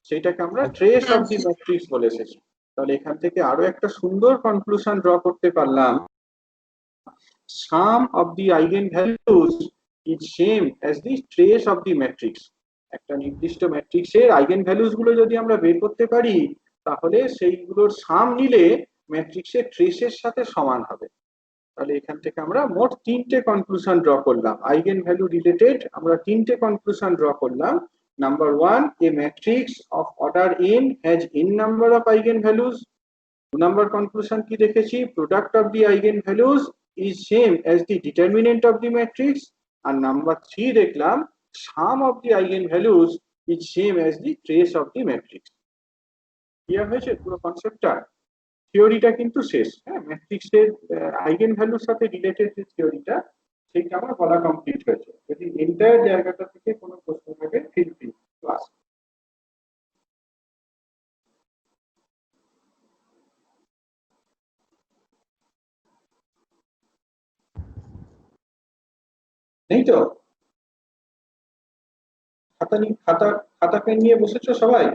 সেটাকে আমরা ট্রেস অফ দি ম্যাট্রিক্স বলে এসেছি। তাহলে এখান থেকে আরো একটা সুন্দর কনক্লুশন ড্র করতে পারলাম, sum of the eigen values is same as the trace of the matrix. একটা নির্দিষ্ট ম্যাট্রিক্সের আইগেন ভ্যালুজ গুলো যদি আমরা বের করতে পারি, তাহলে সেইগুলোর সাম নিলে ম্যাট্রিক্সের ট্রেসের সাথে সমান হবে। তাহলে এখান থেকে আমরা মোট তিনটে কনক্লুশন ড্র করলাম আইগেন ভ্যালু রিলেটেড। আমরা তিনটে কনক্লুশন ড্র করলাম। Number 1, a matrix of order n has n number of eigenvalues. 2 number conclusion কি দেখেছি? product of the eigenvalues is same as the determinant of the matrix. আর নাম্বার 3 দেখলাম sum of the eigenvalues is same as the trace of the matrix. Clear হয়েছে পুরো কনসেপ্টটা? থিওরিটা কিন্তু শেষ। হ্যাঁ, ম্যাট্রিক্সের আইগেন ভ্যালুর সাথে রিলেটেড যে থিওরিটা, সেটা আমার বলা কমপ্লিট হয়েছে। যদি এন্টায়ার জায়গাটা থেকে কোনো প্রশ্ন থাকে ফিল ফ্রি ক্লাস। নেই তো? খাতা পেন নিয়ে বসেছো সবাই?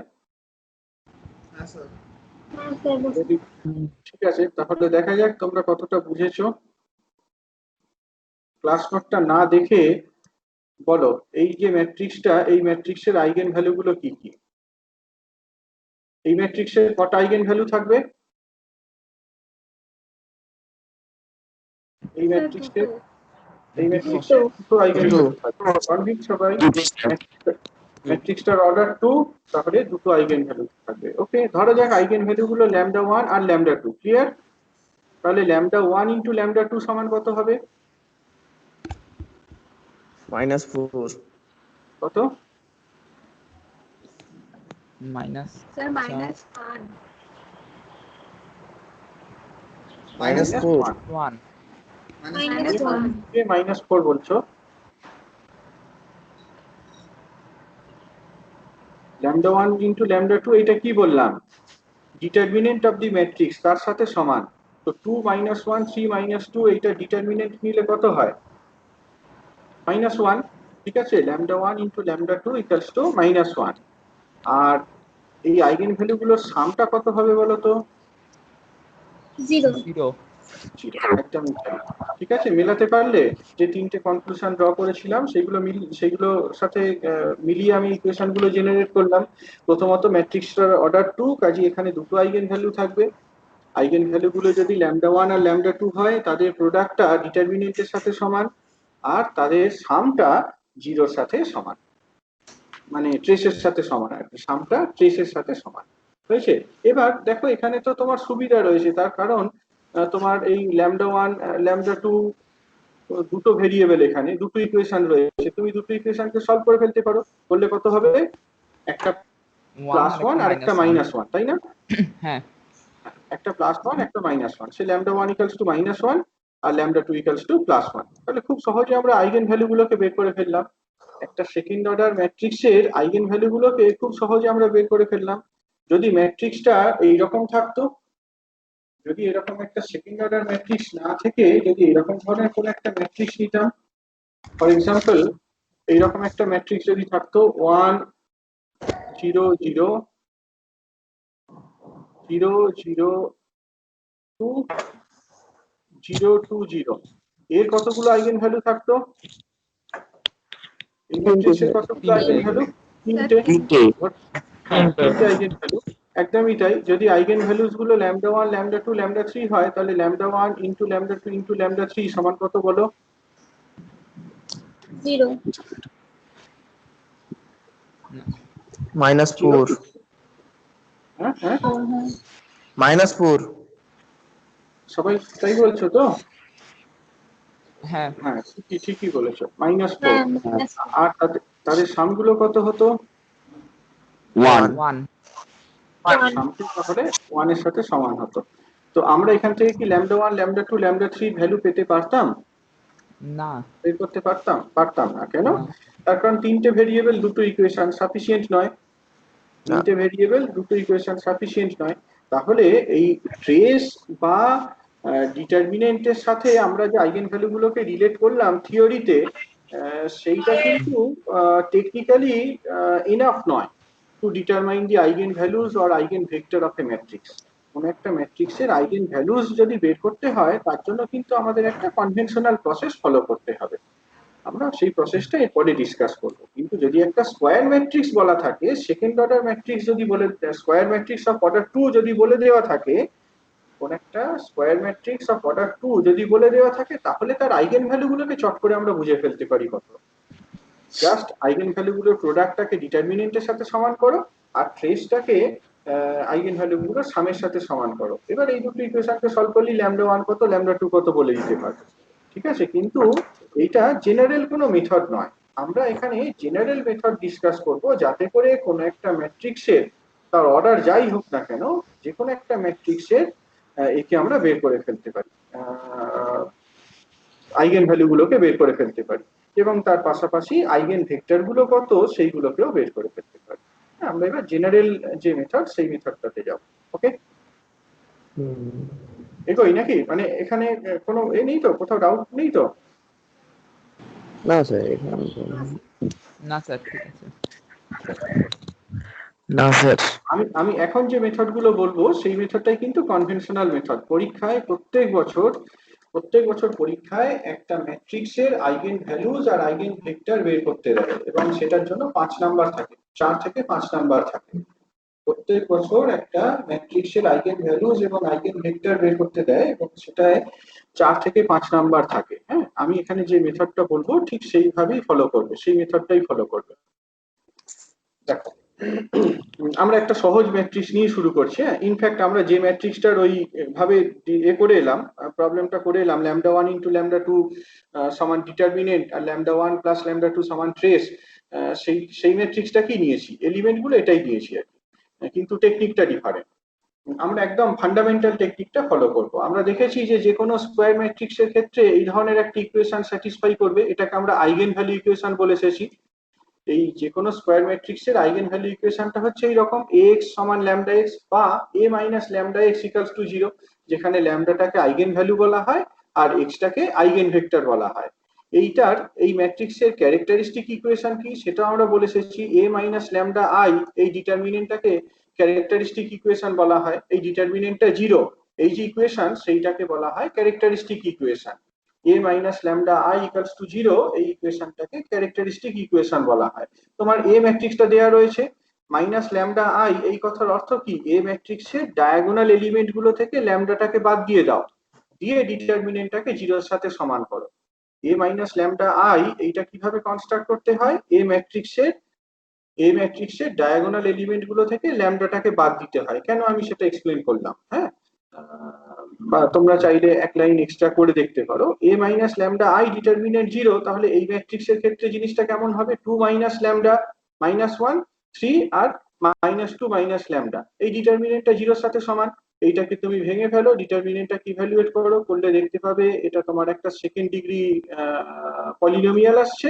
ঠিক আছে, তাহলে দেখা যাক তোমরা কতটা বুঝেছো। ক্লাস নোটটা না দেখে বলো, এই যে ম্যাট্রিক্সটা, এই ম্যাট্রিক্সের আইগেন ভ্যালু গুলো কি কি? এই ম্যাট্রিক্সের কটা আইগেন ভ্যালু থাকবে? এই ম্যাট্রিক্সের দুটো আইগেন ভ্যালু থাকবে। কনভিন্স সবাই? ম্যাট্রিক্সটার অর্ডার 2, তাহলে দুটো আইগেন ভ্যালু থাকবে। ওকে, ধরা যাক আইগেন ভ্যালু গুলো ল্যামডা 1 আর ল্যামডা 2। ক্লিয়ার? তাহলে ল্যামডা 1 ইনটু ল্যামডা 2 সমান কত হবে? -4। কত? Minus sir -1 -4। 1 -4 বলছো? ল্যামডা 1 ইনটু ল্যামডা 2 এটা কি বললাম? ডিটারমিনেন্ট অফ দি ম্যাট্রিক্স, তার সাথে সমান। তো 2 -1 3 -2 এইটা ডিটারমিনেন্ট নিলে কত হয়? -1। ঠিক আছে, lambda 1 into lambda 2 equals to -1। আর এই আইগেন ভ্যালু গুলোর সামটা কত হবে বলো তো? 0 জিরো, একদমই তাই। ঠিক আছে, মেলাতে পারলে যে তিনটে কনক্লুশন ড্র করেছিলাম সেইগুলোর সাথে মিলিয়ে আমি ইকুয়েশন গুলো জেনারেট করলাম। প্রথমত ম্যাট্রিক্সটার অর্ডার 2, কাজে এখানে দুটো আইগেন ভ্যালু থাকবে। আইগেন ভ্যালু গুলো যদি λ1 আর λ2 হয়, তাদের প্রোডাক্টটা ডিটারমিনেন্টের সাথে সমান, আর তাদের সামটা জিরোর সাথে সমান, মানে ট্রেসের সাথে সমান আর কি, সামটা ট্রেসের সাথে সমান হয়েছে। এবার দেখো এখানে তো তোমার সুবিধা রয়েছে, তার কারণ তোমার এই λ1 λ2 দুটো ভেরিয়েবল, এখানে দুটো ইকুয়েশন রয়েছে, তুমি দুটো ইকুয়েশনকে সলভ করে ফেলতে পারো। করলে কত হবে? একটা +1 আর একটা -1, তাই না? হ্যাঁ, একটা +1 একটা -1, সে λ1 = -1 আর λ2 = +1। তাহলে খুব সহজে আমরা আইগেন ভ্যালু গুলোকে বের করে ফেললাম। একটা সেকেন্ড অর্ডার ম্যাট্রিক্সের আইগেন ভ্যালু গুলোকে খুব সহজে আমরা বের করে ফেললাম। যদি ম্যাট্রিক্সটা এইরকম থাকতো, যদি এরকম একটা সেকেন্ড অর্ডার ম্যাট্রিক্স না থেকে যদি এরকম ধরনের কোন একটা ম্যাট্রিক্স নিতাম, ফর এক্সাম্পল এইরকম একটা ম্যাট্রিক্স যদি থাকতো 1 0 0 0 0 2 0 2 0, এর কতগুলো আইগেন ভ্যালু থাকতো? এই ম্যাট্রিক্সের কতগুলো আইগেন ভ্যালু? তিনটে আইগেন ভ্যালু, একদমই তাই। যদি আইগেন ভ্যালুস গুলো λ1 λ2 λ3 হয়, তাহলে λ1 ইনটু λ2 ইনটু λ3 সমান কত বলো? 0 -4 হ্যাঁ হ্যাঁ, -4 সবাই তাই বলছো তো? হ্যাঁ, হ্যাঁ, ঠিকই বলেছো, -4। হ্যাঁ আর তাদের সামগুলো কত হতো? 1 1 সামটি তাহলে 1 এর সাথে সমান হতো। তো আমরা এখান থেকে কি λ1 λ2 λ3 ভ্যালু পেতে পারতাম? না, বের করতে পারতাম না। কেন? না। তার কারণ তিনটে ভেরিয়েবল দুটো ইকুয়েশন সাফিসিয়েন্ট নয়। তিনটে ভেরিয়েবল দুটো ইকুয়েশন সাফিসিয়েন্ট নয়। তাহলে এই ট্রেস বা ডিটারমিনেন্টের সাথে আমরা যে আইগেন ভ্যালু গুলোকে রিলেট করলাম থিওরিতে, সেইটা কিন্তু টেকনিক্যালি এনাফ নয় to determine the eigen values or eigen vector of A matrix. কোন একটা ম্যাট্রিক্সের আইগেন ভ্যালুজ যদি বের করতে হয়, তার জন্য কিন্তু আমাদের একটা কনভেনশনাল প্রসেস ফলো করতে হবে। আমরা সেই প্রসেসটা এরপরে ডিসকাস করব। কিন্তু যদি একটা স্কয়ার ম্যাট্রিক্স বলা থাকে, সেকেন্ড অর্ডার ম্যাট্রিক্স যদি বলে, স্কয়ার ম্যাট্রিক্স অফ অর্ডার 2 যদি বলে দেওয়া থাকে, কোন একটা স্কয়ার ম্যাট্রিক্স অফ অর্ডার 2 যদি বলে দেওয়া থাকে, তাহলে তার আইগেন ভ্যালু গুলোকে চট করে আমরা বুঝে ফেলতে পারি কত। জাস্ট আইগেন ভ্যালু গুলোর প্রোডাক্টটাকে ডিটারমিনেন্টের সাথে সমান করো, আর ট্রেসটাকে আইগেন ভ্যালু গুলোর সামের সাথে সমান করো। এবার এই দুটো ইকুয়েশনকে সলভ করলে λ1 কত λ2 কত বলে দিতে পারবে। ঠিক আছে, কিন্তু এইটা জেনারেল কোনো মেথড নয়। আমরা এখানে জেনারেল মেথড ডিসকাস করব, যাতে করে কোনো একটা ম্যাট্রিক্সের, তার অর্ডার যাই হোক না কেন, যে কোনো একটা ম্যাট্রিক্সের একে আমরা বের করে ফেলতে পারি, আইগেন ভ্যালু গুলোকে বের করে ফেলতে পারি, এবং তার পাশাপাশি আইগেন ভেক্টর গুলো কত সেইগুলোকেও বের করে ফেলতে পারি। আমরা এবার জেনারেল যে মেথড সেই মেথডটাতে যাব। ওকে, এগোই নাকি? মানে এখানে কোনো নেই তো, কোথাও ডাউট নেই তো? না স্যার, না স্যার, ঠিক আছে। না স্যার। আমি এখন যে মেথড গুলো বলবো সেই মেথডটাই কিন্তু কনভেনশনাল মেথড। পরীক্ষায় প্রত্যেক বছর পরীক্ষায় একটা ম্যাট্রিক্সের আইগেন ভ্যালুজ আর আইগেন ভেক্টর বের করতে দেয়, এবং সেটার জন্য 5 নাম্বার থাকে, 4 থেকে 5 নাম্বার থাকে। প্রত্যেক বছর একটা ম্যাট্রিক্সের আইগেন ভ্যালুজ এবং আইগেন ভেক্টর বের করতে দেয়, এবং সেটায় 4 থেকে 5 নাম্বার থাকে। হ্যাঁ, আমি এখানে যে মেথডটা বলবো ঠিক সেইভাবেই ফলো করবে, সেই মেথডটাই ফলো করবে। দেখো, আমরা একটা সহজ ম্যাট্রিক্স নিয়ে শুরু করছি। হ্যাঁ, ইনফ্যাক্ট আমরা যে ম্যাট্রিক্সটার ওই ভাবে করে এলাম, প্রবলেমটা করে এলাম, λ1 ইনটু λ2 সমান ডিটারমিনেন্ট আর λ1 প্লাস λ2 সমান ট্রেস, সেই ম্যাট্রিক্সটা কি নিয়েছি, এলিমেন্ট গুলো এটাই নিয়েছি আর কি, কিন্তু টেকনিকটা ডিফারেন্ট। আমরা একদম ফান্ডামেন্টাল টেকনিকটা ফলো করব। আমরা দেখেছি যে কোনো স্কয়ার ম্যাট্রিক্সের ক্ষেত্রে এই ধরনের একটা ইকুয়েশন স্যাটিসফাই করবে, এটাকে আমরা আইগেন ভ্যালু ইকুয়েশন বলে এসেছি। এই যে কোনো স্কয়ার ম্যাট্রিক্সের আইগেন ভ্যালু ইকুয়েশনটা হচ্ছে এইরকম, ax সমান λx বা a minus λx equals to 0, যেখানে ল্যামডাটাকে আইগেন ভ্যালু বলা হয় আর এক্সটাকে আইগেন ভেক্টর বলা হয়। এইটার এই ম্যাট্রিক্সের ক্যারেক্টারিস্টিক ইকুয়েশন কি সেটা আমরা বলে এসেছি, a মাইনাস λi, এই ডিটারমিনেন্টটাকে ক্যারেক্টারিস্টিক ইকুয়েশন বলা হয়। এই ডিটারমিনেন্টটা 0, এই যে ইকুয়েশন সেইটাকে বলা হয় characteristic equation. a minus lambda I equals to 0 এই ইকুয়েশনটাকে ক্যারেক্টারিস্টিক ইকুয়েশন বলা হয়। তোমার a ম্যাট্রিক্সটা দেয়া রয়েছে, মাইনাস ল্যামডা আই, এই কথার অর্থ কি, a ম্যাট্রিক্সের ডায়াগোনাল এলিমেন্ট গুলো থেকে ল্যামডাটাকে বাদ দিয়ে দাও, দিয়ে ডিটারমিনেন্টটাকে 0 এর সাথে সমান করো। a মাইনাস ল্যামডা আই এইটা কিভাবে কনস্ট্রাক্ট করতে হয়, a ম্যাট্রিক্সের ডায়াগোনাল এলিমেন্ট গুলো থেকে ল্যামডাটাকে বাদ দিতে হয়। কেন আমি সেটা এক্সপ্লেন করলাম, হ্যাঁ, বা তোমরা চাইলে এক লাইন এক্সট্রা করে দেখতে পারো। a minus lambda I determinant 0, তাহলে এই ম্যাট্রিক্সের ক্ষেত্রে জিনিসটা কেমন হবে, 2 মাইনাস ল্যামডা মাইনাস 1 3 আর মাইনাস 2 মাইনাস ল্যামডা, এই ডিটারমিনেন্টটা 0 এর সাথে সমান। এইটাকে তুমি ভেঙে ফেলো, ডিটারমিনেন্টটাকে ইভ্যালুয়েট করো, করলে দেখতে পাবে এটা তোমার একটা সেকেন্ড ডিগ্রি পলিনোমিয়াল আসছে,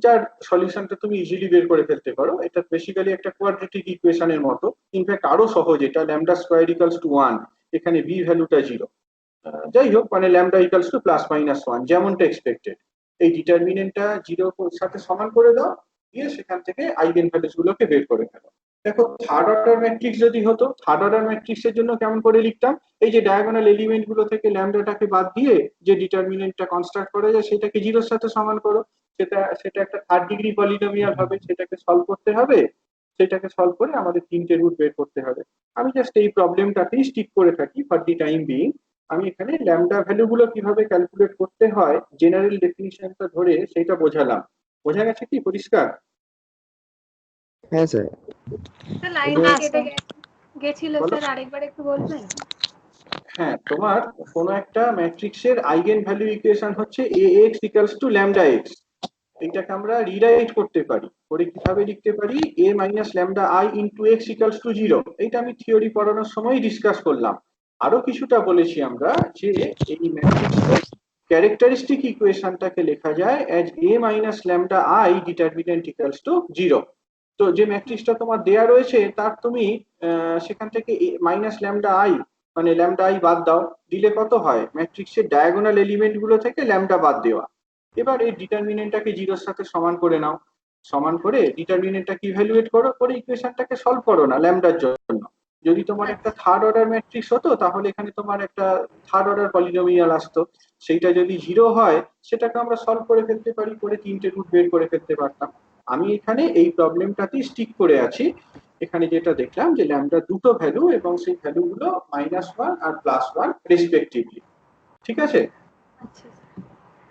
যার সলিউশনটা তুমি ইজিলি বের করে ফেলতে পারো। এটা বেসিক্যালি একটা কোয়াড্রেটিক ইকুয়েশনের মতো, ইনফ্যাক্ট আরো সহজ, এটা ল্যামডা স্কয়ার ইকুয়ালস টু 1, এখানে বি ভ্যালুটা 0। যাই হোক, মানে lambda equals two plus minus 1 যেমনটা এক্সপেক্টেড। এই ডিটারমিনেন্টটা 0 এর সাথে সমান করে দাও, দিয়ে সেখান থেকে আইগেন ভ্যালুস গুলোকে বের করে ফেলো। দেখো, থার্ড অর্ডার ম্যাট্রিক্স যদি হতো, থার্ড অর্ডার ম্যাট্রিক্সের জন্য কেমন করে লিখতাম, এই যে ডায়াগোনাল এলিমেন্ট গুলো থেকে ল্যামডাটাকে বাদ দিয়ে যে ডিটারমিনেন্টটা কনস্ট্রাক্ট করা যায় সেটাকে 0 এর সাথে সমান করো। সেটা একটা থার্ড ডিগ্রি পলিনোমিয়াল হবে, সেটাকে সলভ করতে হবে, সেটাকে সলভ করে আমাদের তিনটে রুট বের করতে হবে। আমি জাস্ট এই প্রবলেমটাকেই স্টিক করে থাকি ফর দি টাইম বিং। আমি এখানে ল্যামডা ভ্যালু গুলো কিভাবে ক্যালকুলেট করতে হয় জেনারেল ডেফিনিশনটা ধরে সেটা বোঝালাম। বোঝা গেছে কি, পরিষ্কার? হ্যাঁ স্যার। লাইনটা কেটে গেছিল বলো। স্যার, আরেকবার একটু বলবেন? হ্যাঁ, তোমার কোনো একটা ম্যাট্রিক্সের আইগেন ভ্যালু ইকুয়েশন হচ্ছে ax equals to lambda x. এটাকে আমরা রিরাইট করতে পারি, করে কিভাবে লিখতে পারি, a minus lambda I into x equals to 0। এটা আমি থিওরি পড়ানোর সময় ডিসকাস করলাম। আরো কিছুটা বলেছি আমরা যে এই ম্যাট্রিক্সের ক্যারেক্টারিস্টিক ইকুয়েশনটাকে লেখা যায় as a minus lambda I determinant equals to 0। তো যে ম্যাট্রিক্সটা তোমার দেয়া রয়েছে তার তুমি সেখান থেকে মাইনাস ল্যামডা আই মানে ল্যামডা আই বাদ দাও, দিলে কত হয়, ম্যাট্রিক্সের ডায়াগোনাল এলিমেন্ট গুলো থেকে ল্যামডা বাদ দেওয়া। এবার এই ডিটারমিনেন্টটাকে 0 এর সাথে সমান করে নাও, সমান করে ডিটারমিনেন্টটাকে ইভ্যালুয়েট করো, করে ইকুয়েশনটাকে সলভ করো না ল্যামডার জন্য। যদি তোমার একটা থার্ড অর্ডার ম্যাট্রিক্স হতো তাহলে এখানে তোমার একটা থার্ড অর্ডার পলিনোমিয়াল আসতো, সেইটা যদি 0 হয় সেটাকে আমরা সলভ করে ফেলতে পারি, করে তিনটে রুট বের করে ফেলতে পারতাম। আমি এখানে এই প্রবলেমটাতেই স্টিক করে আছি। এখানে যেটা দেখলাম যে ল্যামডা দুটো ভ্যালু এবং সেই ভ্যালুগুলো -1 আর +1 রেসপেক্টিভলি। ঠিক আছে, আচ্ছা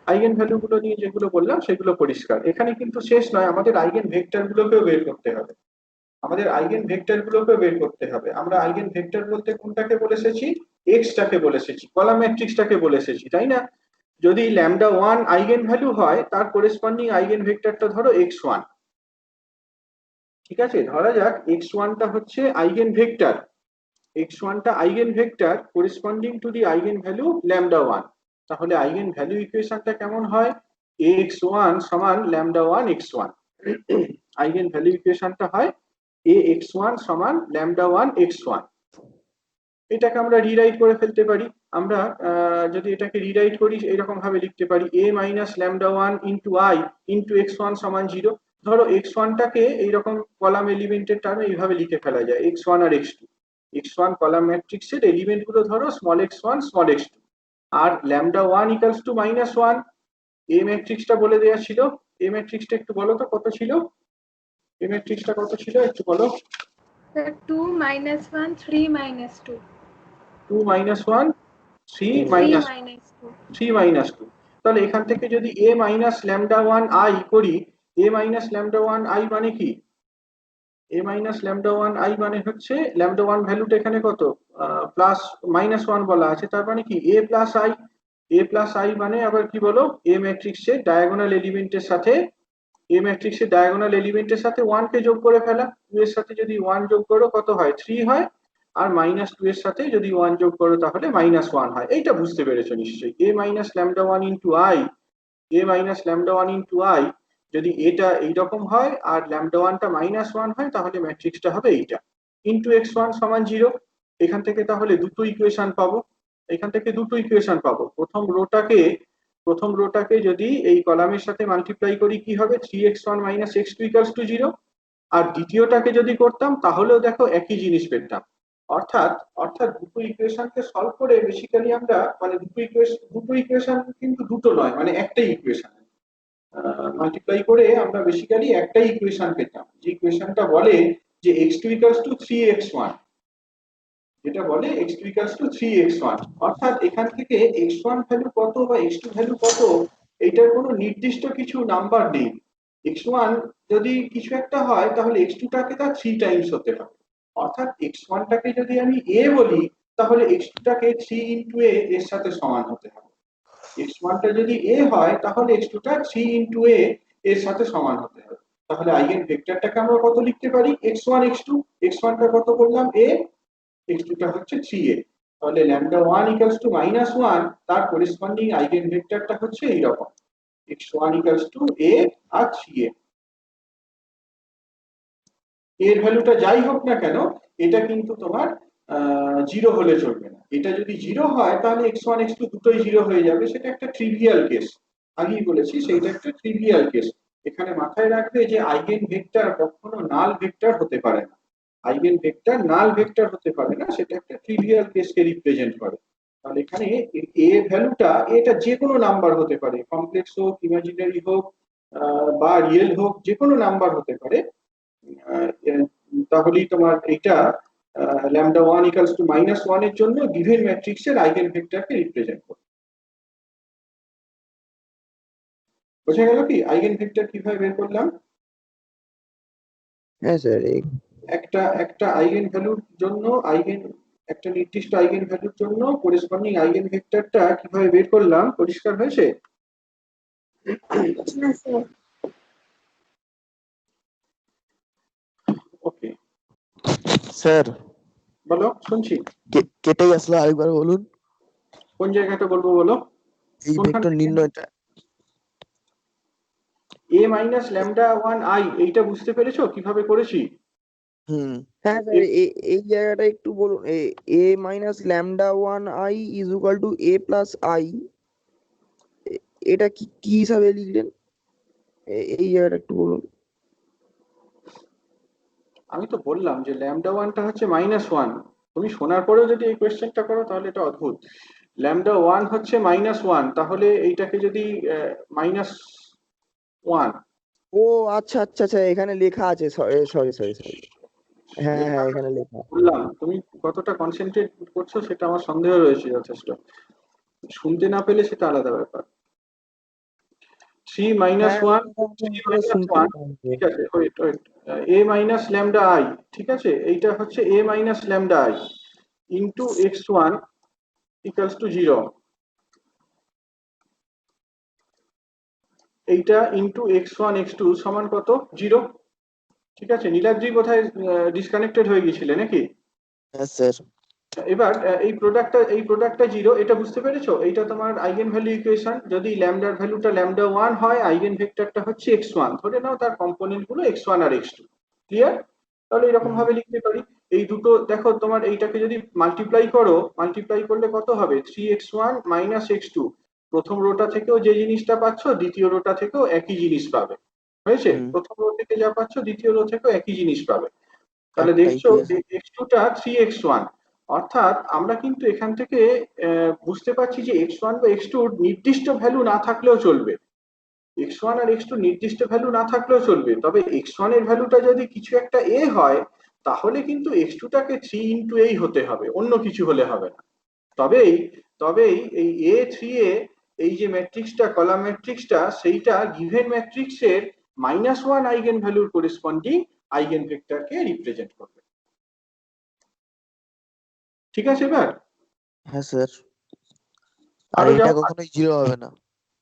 আইগেন ভ্যালু গুলো নিয়ে যেগুলো বললাম সেগুলো পরিষ্কার। এখানে কিন্তু শেষ নয়, আমাদের আইগেন ভেক্টর গুলোকেও বের করতে হবে। আমরা আইগেন ভেক্টর বলতে কোনটাকে বলে এসেছি, এক্সটাকে বলে এসেছি, কলাম ম্যাট্রিক্সটাকে বলে এসেছি, তাই না? যদি λ1 আইগেন ভ্যালু হয় তার করেসপন্ডিং আইগেন ভেক্টরটা ধরো x1। ঠিক আছে, ধরা যাক x1 টা হচ্ছে আইগেন ভেক্টর, x1টা eigen vector corresponding to the eigen value λ1। তাহলে আইগেন ভ্যালু ইকুয়েশনটা কেমন হয়, ax1 সমান λ1 x1। আইগেন ভ্যালু ইকুয়েশনটা হয় ax1 সমান λ1 x1। এটাকে আমরা রিরাইট করে ফেলতে পারি। আমরা যদি এটাকে রিরাইট করি এরকম ভাবে লিখতে পারি a minus λ1 into i into x1 সমান 0। ধরো x1 টাকে এইরকম কলাম এলিমেন্টের টার্মে এইভাবে লিখে ফেলা যায়, x1 আর x2। x1 কলাম ম্যাট্রিক্সের এলিমেন্ট গুলো ধরো স্মল x1 স্মল x2, আর λ1 ইকুয়ালস টু -1। এ ম্যাট্রিক্সটা বলে দেওয়া ছিল, এ ম্যাট্রিক্সটা একটু বলো তো কত ছিল, এ ম্যাট্রিক্সটা কত ছিল একটু বলো। 2 -1 3 -2 2 -1 3 -2। তাহলে এখান থেকে যদি a মাইনাস λ1 i করি, a মাইনাস λ1 i মানে কি, a মাইনাস λ1 i মানে হচ্ছে λ1 ভ্যালুটা এখানে কত, প্লাস -1 বলা আছে, তার মানে কি a প্লাস i মানে আবার কি বলো, a ম্যাট্রিক্সের ডায়াগোনাল এলিমেন্টের সাথে 1 কে যোগ করে ফেলা। 2 এর সাথে যদি 1 যোগ করো কত হয়, 3 হয়, আর -2 এর সাথে যদি 1 যোগ করো তাহলে -1 হয়। এইটা বুঝতে পেরেছো নিশ্চয়ই, a মাইনাস λ1 ইন্টু i, যদি এটা এইরকম হয় আর λ1টা -1 হয় তাহলে ম্যাট্রিক্সটা হবে এইটা, ইন্টু x1 সমান 0। এখান থেকে তাহলে দুটো ইকুয়েশন পাবো। প্রথম রোটাকে যদি এই কলামের সাথে মাল্টিপ্লাই করি কি হবে, 3x1 - x2 = 0। আর দ্বিতীয়টাকে যদি করতাম তাহলেও দেখো একই জিনিস পেতাম, অর্থাৎ অর্থাৎ দুটো ইকুয়েশনকে সলভ করে বেসিক্যালি আমরা মানে দুটো ইকুয়েশন কিন্তু দুটো নয়, মানে একটাই ইকুয়েশন মাল্টিপ্লাই করে আমরা বেসিক্যালি একটাই ইকুয়েশন পেতাম, যে ইকুয়েশনটা বলে যে x2 = 3x1, যেটা বলে x2 = 3x1। অর্থাৎ এখান থেকে x1 ভ্যালু কত বা x2 ভ্যালু কত এটার কোনো নির্দিষ্ট কিছু নাম্বার নেই। x1 যদি কিছু একটা হয় তাহলে x2 টাকে তার 3 টাইমস হতে হবে। অর্থাৎ x1 টাকে যদি আমি a বলি তাহলে x2 টাকে 3 * a এর সাথে সমান হতে হবে। x1 টা যদি a হয় তাহলে x2 টা 3 * a এর সাথে সমান হতে হবে। তাহলে আইগেন ভেক্টরটাকে আমরা কত লিখতে পারি? x1 x2, x1 টা কত বললাম a, x2 টা হচ্ছে 3a। তাহলে λ1 = -1, তার করেসপন্ডিং আইগেন ভেক্টরটা হচ্ছে এইরকম, x1 = a আর 3a। এর ভ্যালুটা যাই হোক না কেন এটা কিন্তু তোমার 0 হলে চলবে না। এটা যদি 0 হয় তাহলে x1 x2 দুটোই 0 হয়ে যাবে, সেটা একটা ট্রিভিয়াল কেস। আগেই বলেছি সেইটা একটা ট্রিভিয়াল কেস। এখানে মাথায় রাখবে যে আইগেন ভেক্টর কখনো নাল ভেক্টর হতে পারে না। আইগেন ভেক্টর নাল ভেক্টর হতে পারে না, সেটা একটা ট্রিভিয়াল কেসকে রিপ্রেজেন্ট করে। তাহলে এখানে a ভ্যালুটা এটা যে কোনো নাম্বার হতে পারে, কমপ্লেক্স হোক, ইমাজিনারি হোক বা রিয়েল হোক, যে কোনো নাম্বার হতে পারে। তাহলেই তোমার এটা λ1 = -1 এর জন্য গিভেন ম্যাট্রিক্সের আইগেন ভেক্টরকে রিপ্রেজেন্ট করে। বোঝা গেল কি আইগেন ভেক্টর কিভাবে বের করলাম? হ্যাঁ স্যার, একটা আইগেন ভ্যালুর জন্য একটা নির্দিষ্ট আইগেন ভ্যালুর জন্য করেসপন্ডিং আইগেন ভেক্টরটা কিভাবে বের করলাম, পরিষ্কার হয়েছে? ওকে স্যার বলো, শুনছি। কেটে গেছিল, আরেকবার বলুন। কোন জায়গাটা বলবো বলো? এই ভেক্টর নির্ণয়টা। a - λ1i এইটা বুঝতে পেরেছো কিভাবে করেছি? হ্যাঁ স্যার, এই জায়গাটা একটু বলুন। a - λ1i = a + i, এটা কি কি হিসাবে লিখলেন? এই জায়গাটা একটু বলুন। আমি তো বললাম যে λ1 টা হচ্ছে -1। তুমি শোনার পরেও যদি এই কোয়েশ্চেনটা করো তাহলে এটা অদ্ভুত। λ1 হচ্ছে -1, তাহলে এইটাকে যদি -1। ও আচ্ছা আচ্ছা আচ্ছা, এখানে লেখা আছে। Sorry sorry sorry. হ্যাঁ হ্যাঁ, এখানে লেখা। বললাম তুমি কতটা কনসেন্ট্রেট করছো সেটা আমার সন্দেহ রয়েছে যথেষ্ট। শুনতে না পেলে সেটা আলাদা ব্যাপার। 3 - 1 3 - 1, ঠিক আছে, ওয়েট a - λi, ঠিক আছে, এইটা হচ্ছে a - λi ইনটু x1 = 0, এইটা ইনটু x1 x2 সমান কত? 0। ঠিক আছে, নীলাদ্রি কোথায় ডিসকানেক্টেড হয়ে গিয়েছিলে নাকি? হ্যাঁ স্যার। এবার এই প্রোডাক্টটা 0, এটা বুঝতে পেরেছো? এইটা তোমার আইগেন ভ্যালু ইকুয়েশন। যদি ল্যামডার ভ্যালুটা λ1 হয়, আইগেন ভেক্টরটা হচ্ছে x1, ধরে নাও তার কম্পোনেন্ট গুলো x1 আর x2। ক্লিয়ার? তাহলে এরকম ভাবে লিখতে পারি। এই দুটো দেখো, তোমার এইটাকে যদি মাল্টিপ্লাই করলে কত হবে? 3x1 - x2। প্রথম রোটা থেকেও যে জিনিসটা পাচ্ছ দ্বিতীয় রোটা থেকেও একই জিনিস পাবে। হয়েছে? প্রথম রো থেকে যা পাচ্ছ দ্বিতীয় রো থেকেও একই জিনিস পাবে। তাহলে দেখছো যে x2 টা 3x1। অর্থাৎ আমরা কিন্তু এখান থেকে বুঝতে পারছি যে x1 বা x2 নির্দিষ্ট ভ্যালু না থাকলেও চলবে। x1 আর x2 নির্দিষ্ট ভ্যালু না থাকলেও চলবে, তবে x1 এর ভ্যালুটা যদি কিছু একটা a হয় তাহলে কিন্তু x2 টাকে 3 * a হতে হবে, অন্য কিছু হলে হবে না। তবেই তবেই এই a3a এই যে ম্যাট্রিক্সটা, কলাম ম্যাট্রিক্সটা, সেইটা গিভেন ম্যাট্রিক্সের -1 আইগেন ভ্যালুর করেসপন্ডিং আইগেন ভেক্টরকে রিপ্রেজেন্ট করবে। ঠিক আছে এবার? হ্যাঁ স্যার। আর আরো এটা কখনোই 0 হবে না।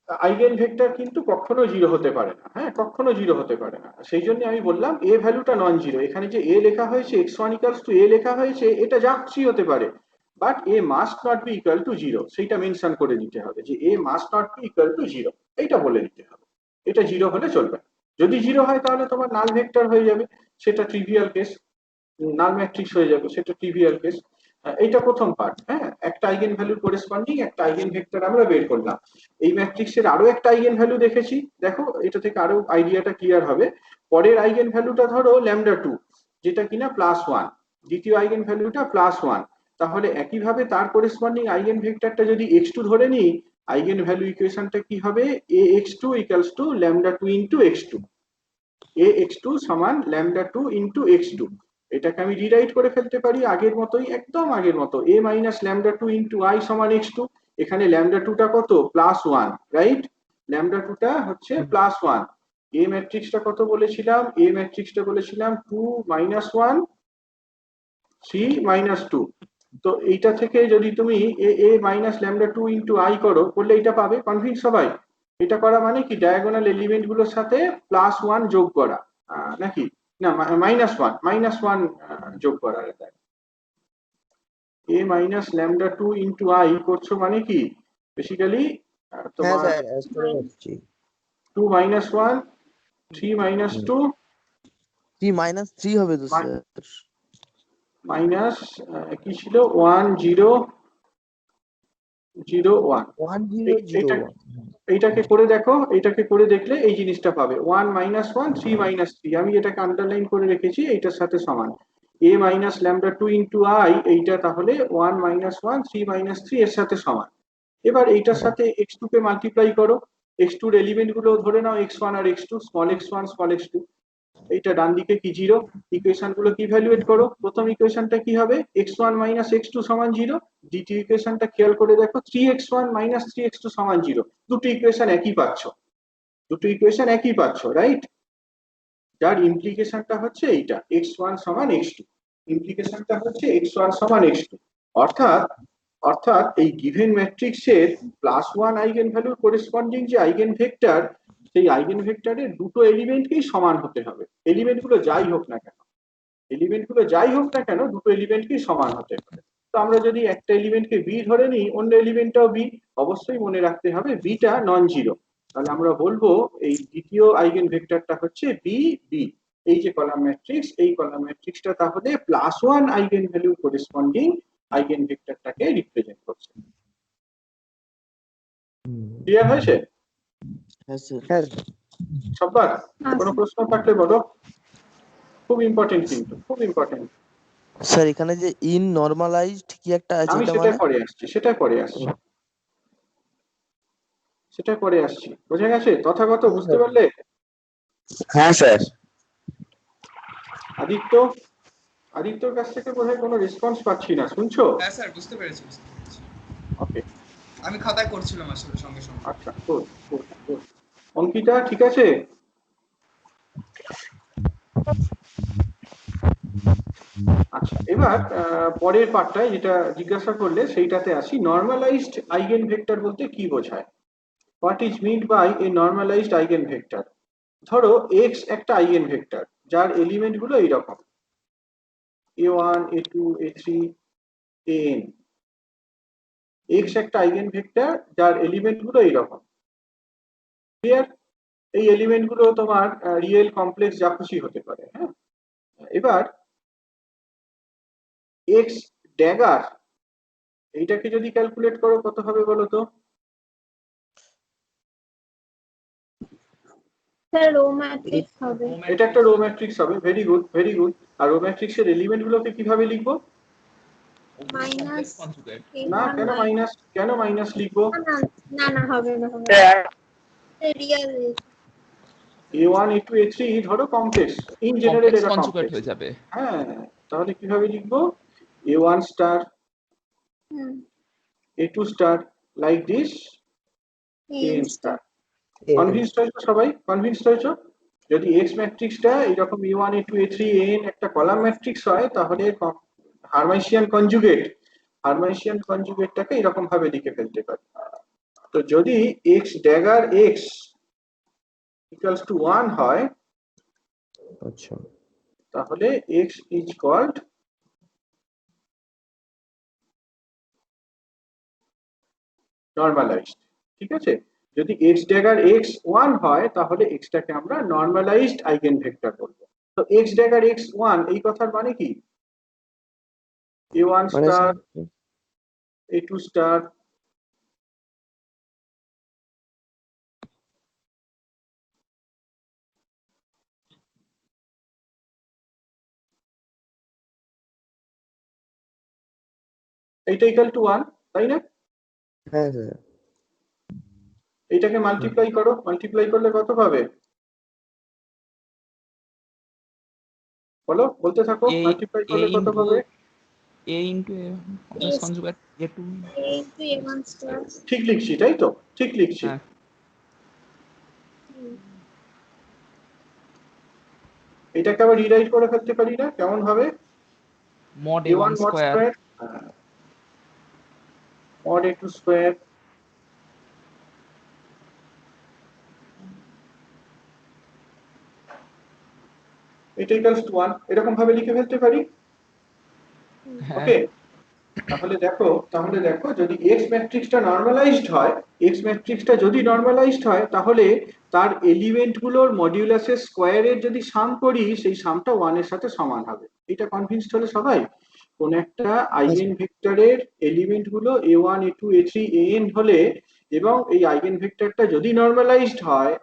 আইগেন ভেক্টর কিন্তু কখনো 0 হতে পারে না। হ্যাঁ, কখনো 0 হতে পারে না। সেই জন্য আমি বললাম a ভ্যালুটা নন জিরো। এখানে যে a লেখা হয়েছে, x1 = a লেখা হয়েছে, এটা যা খুশি হতে পারে, but a must not be equal to 0, সেইটা মেনশন করে দিতে হবে যে a must not be equal to 0, এইটা বলে দিতে হবে। এটা 0 হলে চলবে না। যদি 0 হয় তাহলে তোমার নাল ভেক্টর হয়ে যাবে, সেটা ট্রিভিয়াল কেস। নাল ম্যাট্রিক্স হয়ে যাবে, সেটা ট্রিভিয়াল কেস। এইটা প্রথম পার্ট। হ্যাঁ, একটা আইগেন ভ্যালুর করেসপন্ডিং একটা আইগেন ভেক্টর আমরা বের করলাম। এই ম্যাট্রিক্সের আরো একটা আইগেন ভ্যালু দেখেছি, দেখো এটা থেকে আরো আইডিয়াটা ক্লিয়ার হবে। পরের আইগেন ভ্যালুটা ধরো λ2, যেটা কিনা +1। দ্বিতীয় আইগেন ভ্যালুটা +1, তাহলে একইভাবে তার করেসপন্ডিং আইগেন ভেক্টরটা যদি x2 ধরে নিই, আইগেন ভ্যালু ইকুয়েশনটা কি হবে, ax2 = λ2 * x2, ax2 সমান λ2 * x2। এটাকে আমি রিরাইট করে ফেলতে পারি আগের মতোই, একদম আগের মতো, a - λ2 * i সমান x2। এখানে λ2 টা কত, +1, রাইট? λ2 টা হচ্ছে +1। এ ম্যাট্রিক্সটা কত বলেছিলাম, এ ম্যাট্রিক্সটা বলেছিলাম 2 - 1 3 - 2। তো এইটা থেকে যদি তুমি a - λ2 * i করো, করলে এটা পাবে। কনভিন্স সবাই? এটা করা মানে কি, ডায়াগোনাল এলিমেন্ট গুলোর সাথে +1 যোগ করা, নাকি না, -1 যোগ করা। a - λ2 * i করছো মানে কি, বেসিক্যালি হ্যাঁ তোমার স্যার, অ্যাজ করে যাচ্ছি। 2 - 1 3 - 2 3 হবে তো স্যার। মাইনাস কি ছিল, 1 0 0 1। 1001। এইটাকে করে দেখো, এইটাকে করে দেখলে এই জিনিসটা পাবে, 1 - 1 3 - 3। আমি এটাকে আন্ডারলাইন করে রেখেছি, এইটার সাথে সমান a - λ2 * i, এইটা তাহলে 1 - 1 3 - 3 এর সাথে সমান। এবার এইটার সাথে x2 কে মাল্টিপ্লাই করো, x2 এর এলিমেন্ট গুলো ধরে নাও x1 আর x2, small x1 small x2। এইটা ডান দিকে কি 0, ইকুয়েশন গুলো কি ইভ্যালুয়েট করো। প্রথম ইকুয়েশনটা কি হবে, x1 - x2 = 0। দ্বিতীয় ইকুয়েশনটা খেয়াল করে দেখো, 3x1 - 3x2 = 0। দুটো ইকুয়েশন একই পাচ্ছ, দুটো ইকুয়েশন একই পাচ্ছ, রাইট? যার ইমপ্লিকেশনটা হচ্ছে এইটা, x1 = x2, ইমপ্লিকেশনটা হচ্ছে x1 = x2। অর্থাৎ অর্থাৎ এই গিভেন ম্যাট্রিক্সের +1 আইগেন ভ্যালুর করেসপন্ডিং যে আইগেন ভেক্টর, সেই আইগেন ভেক্টরের দুটো এলিমেন্টকেই সমান হতে হবে। এলিমেন্ট গুলো যাই হোক না কেন, এলিমেন্ট গুলো যাই হোক না কেন, দুটো এলিমেন্টকেই সমান হতে হবে। তো আমরা যদি একটা এলিমেন্টকে বি ধরে নিই, অন্য এলিমেন্টটাও বি, অবশ্যই মনে রাখতে হবে বিটা নন জিরো। তাহলে আমরা বলবো এই দ্বিতীয় আইগেন ভেক্টরটা হচ্ছে বি বি। এই যে কলাম ম্যাট্রিক্স, এই কলাম ম্যাট্রিক্সটা তাহলে +1 আইগেন ভ্যালু করেসপন্ডিং আইগেন ভেক্টরটাকে রিপ্রেজেন্ট করছে। ক্লিয়ার হয়েছে হ্যাঁ স্যার। সবার? কোনো আচ্ছা। প্রশ্ন থাকলে বলো, খুব ইম্পর্টেন্ট, কিন্তু খুব ইম্পর্টেন্ট। স্যার এখানে যে ইন নরমালাইজড কি একটা আছে, আমি এটা সেটাই মানে? পরে আসছি, সেটাই পরে আসছি, সেটাই পরে আসছি। বোঝা গেছে? তথাগত বুঝতে পারলে? হ্যাঁ স্যার। আদিত্য, আদিত্যর কাছ থেকে বোধহয় কোনো রেসপন্স পাচ্ছি না, শুনছো? হ্যাঁ স্যার, বুঝতে পেরেছি। ওকে, আমি খাতায় করছিলাম আসলে সঙ্গে সঙ্গে। আচ্ছা, গুড গুড গুড। অঙ্কিতা ঠিক আছে? আচ্ছা, এবার পরের পার্টটায় যেটা জিজ্ঞাসা করলে সেইটাতে আসি। নর্মালাইজড আইগেন ভেক্টর বলতে কি বোঝায়? What is meant by a normalised eigen vector? ধরো x একটা আইগেন ভেক্টর যার এলিমেন্ট গুলো এইরকম, a1 a2 a3 an। x একটা আইগেন ভেক্টর যার এলিমেন্ট গুলো এইরকম, ক্লিয়ার? এই এলিমেন্ট গুলো তোমার রিয়েল কমপ্লেক্স যা খুশি হতে পারে, হ্যাঁ? এবার x ড্যাগার, এইটাকে যদি ক্যালকুলেট করো কত হবে বলো তো? স্যার রো ম্যাট্রিক্স হবে। এটা একটা রো ম্যাট্রিক্স হবে, ভেরি গুড ভেরি গুড। আর রো ম্যাট্রিক্সের এলিমেন্ট গুলোকে কিভাবে লিখবো? মাইনাস না, কেন মাইনাস, কেন মাইনাস লিখবো? না না হবে না, হবে রিয়েল। a1 a2 a3 ধরো কমপ্লেক্স, ইন জেনারেল কমপ্লেক্স এটা কনজুগেট কমপ্লেক্স। হয়ে যাবে। হ্যাঁ, তাহলে কিভাবে লিখবো? a1 star a2 star like this an star. Convinced হয়েছো সবাই? কনভিন্সড হয়েছো? যদি এক্স ম্যাট্রিক্সটা এরকম a1 a2 a3 an একটা কলাম ম্যাট্রিক্স হয়, তাহলে হারমাইশিয়ান কনজুগেট, হারমাইশিয়ান কনজুগেটটাকে এরকম ভাবে লিখে ফেলতে পারি। তো যদি x dagger x equals to 1 হয়, আচ্ছা। তাহলে x ইজ কল্ড নরমালাইজড। ঠিক আছে? যদি x ড্যাগার x 1 হয়, তাহলে x টাকে আমরা নরমালাইজড আইগেন ভেক্টর বলবো। তো x ড্যাগার x 1 এই কথার মানে কি? a1 মানে স্টার স্যার a2 স্টার এইটা ইকুয়াল টু 1, তাই না? হ্যাঁ স্যার। এইটাকে মাল্টিপ্লাই করো, মাল্টিপ্লাই করলে কত পাবে? বলো, বলতে থাকো, A মাল্টিপ্লাই A করলে কত into পাবে? A into A cross conjugate A2 A1 square. ঠিক লিখছি, তাই তো? ঠিক লিখছি। হ্যাঁ এটাকে আবার রিরাইট করে ফেলতে পারি না? কেমন হবে? mod A1 A1 mod square square, mod A2 square, এটা ইকুয়ালস টু 1, এরকম ভাবে লিখে ফেলতে পারি। হ্যাঁ ওকে, তাহলে দেখো যদি এক্স ম্যাট্রিক্সটা নরমালাইজড হয়, এক্স ম্যাট্রিক্সটা যদি নরমালাইজড হয়, তাহলে তার এলিমেন্ট গুলোর মডিউলাসের স্কোয়ারের যদি সাম করি, সেই সামটা 1 এর সাথে সমান হবে। এটা কনভিন্সড হলে সবাই? কোন একটা আইগেন ভেক্টরের এলিমেন্ট গুলো a1 a2 a3 an হলে, এবং এই আইগেন ভেক্টরটা যদি নরমালাইজড হয়,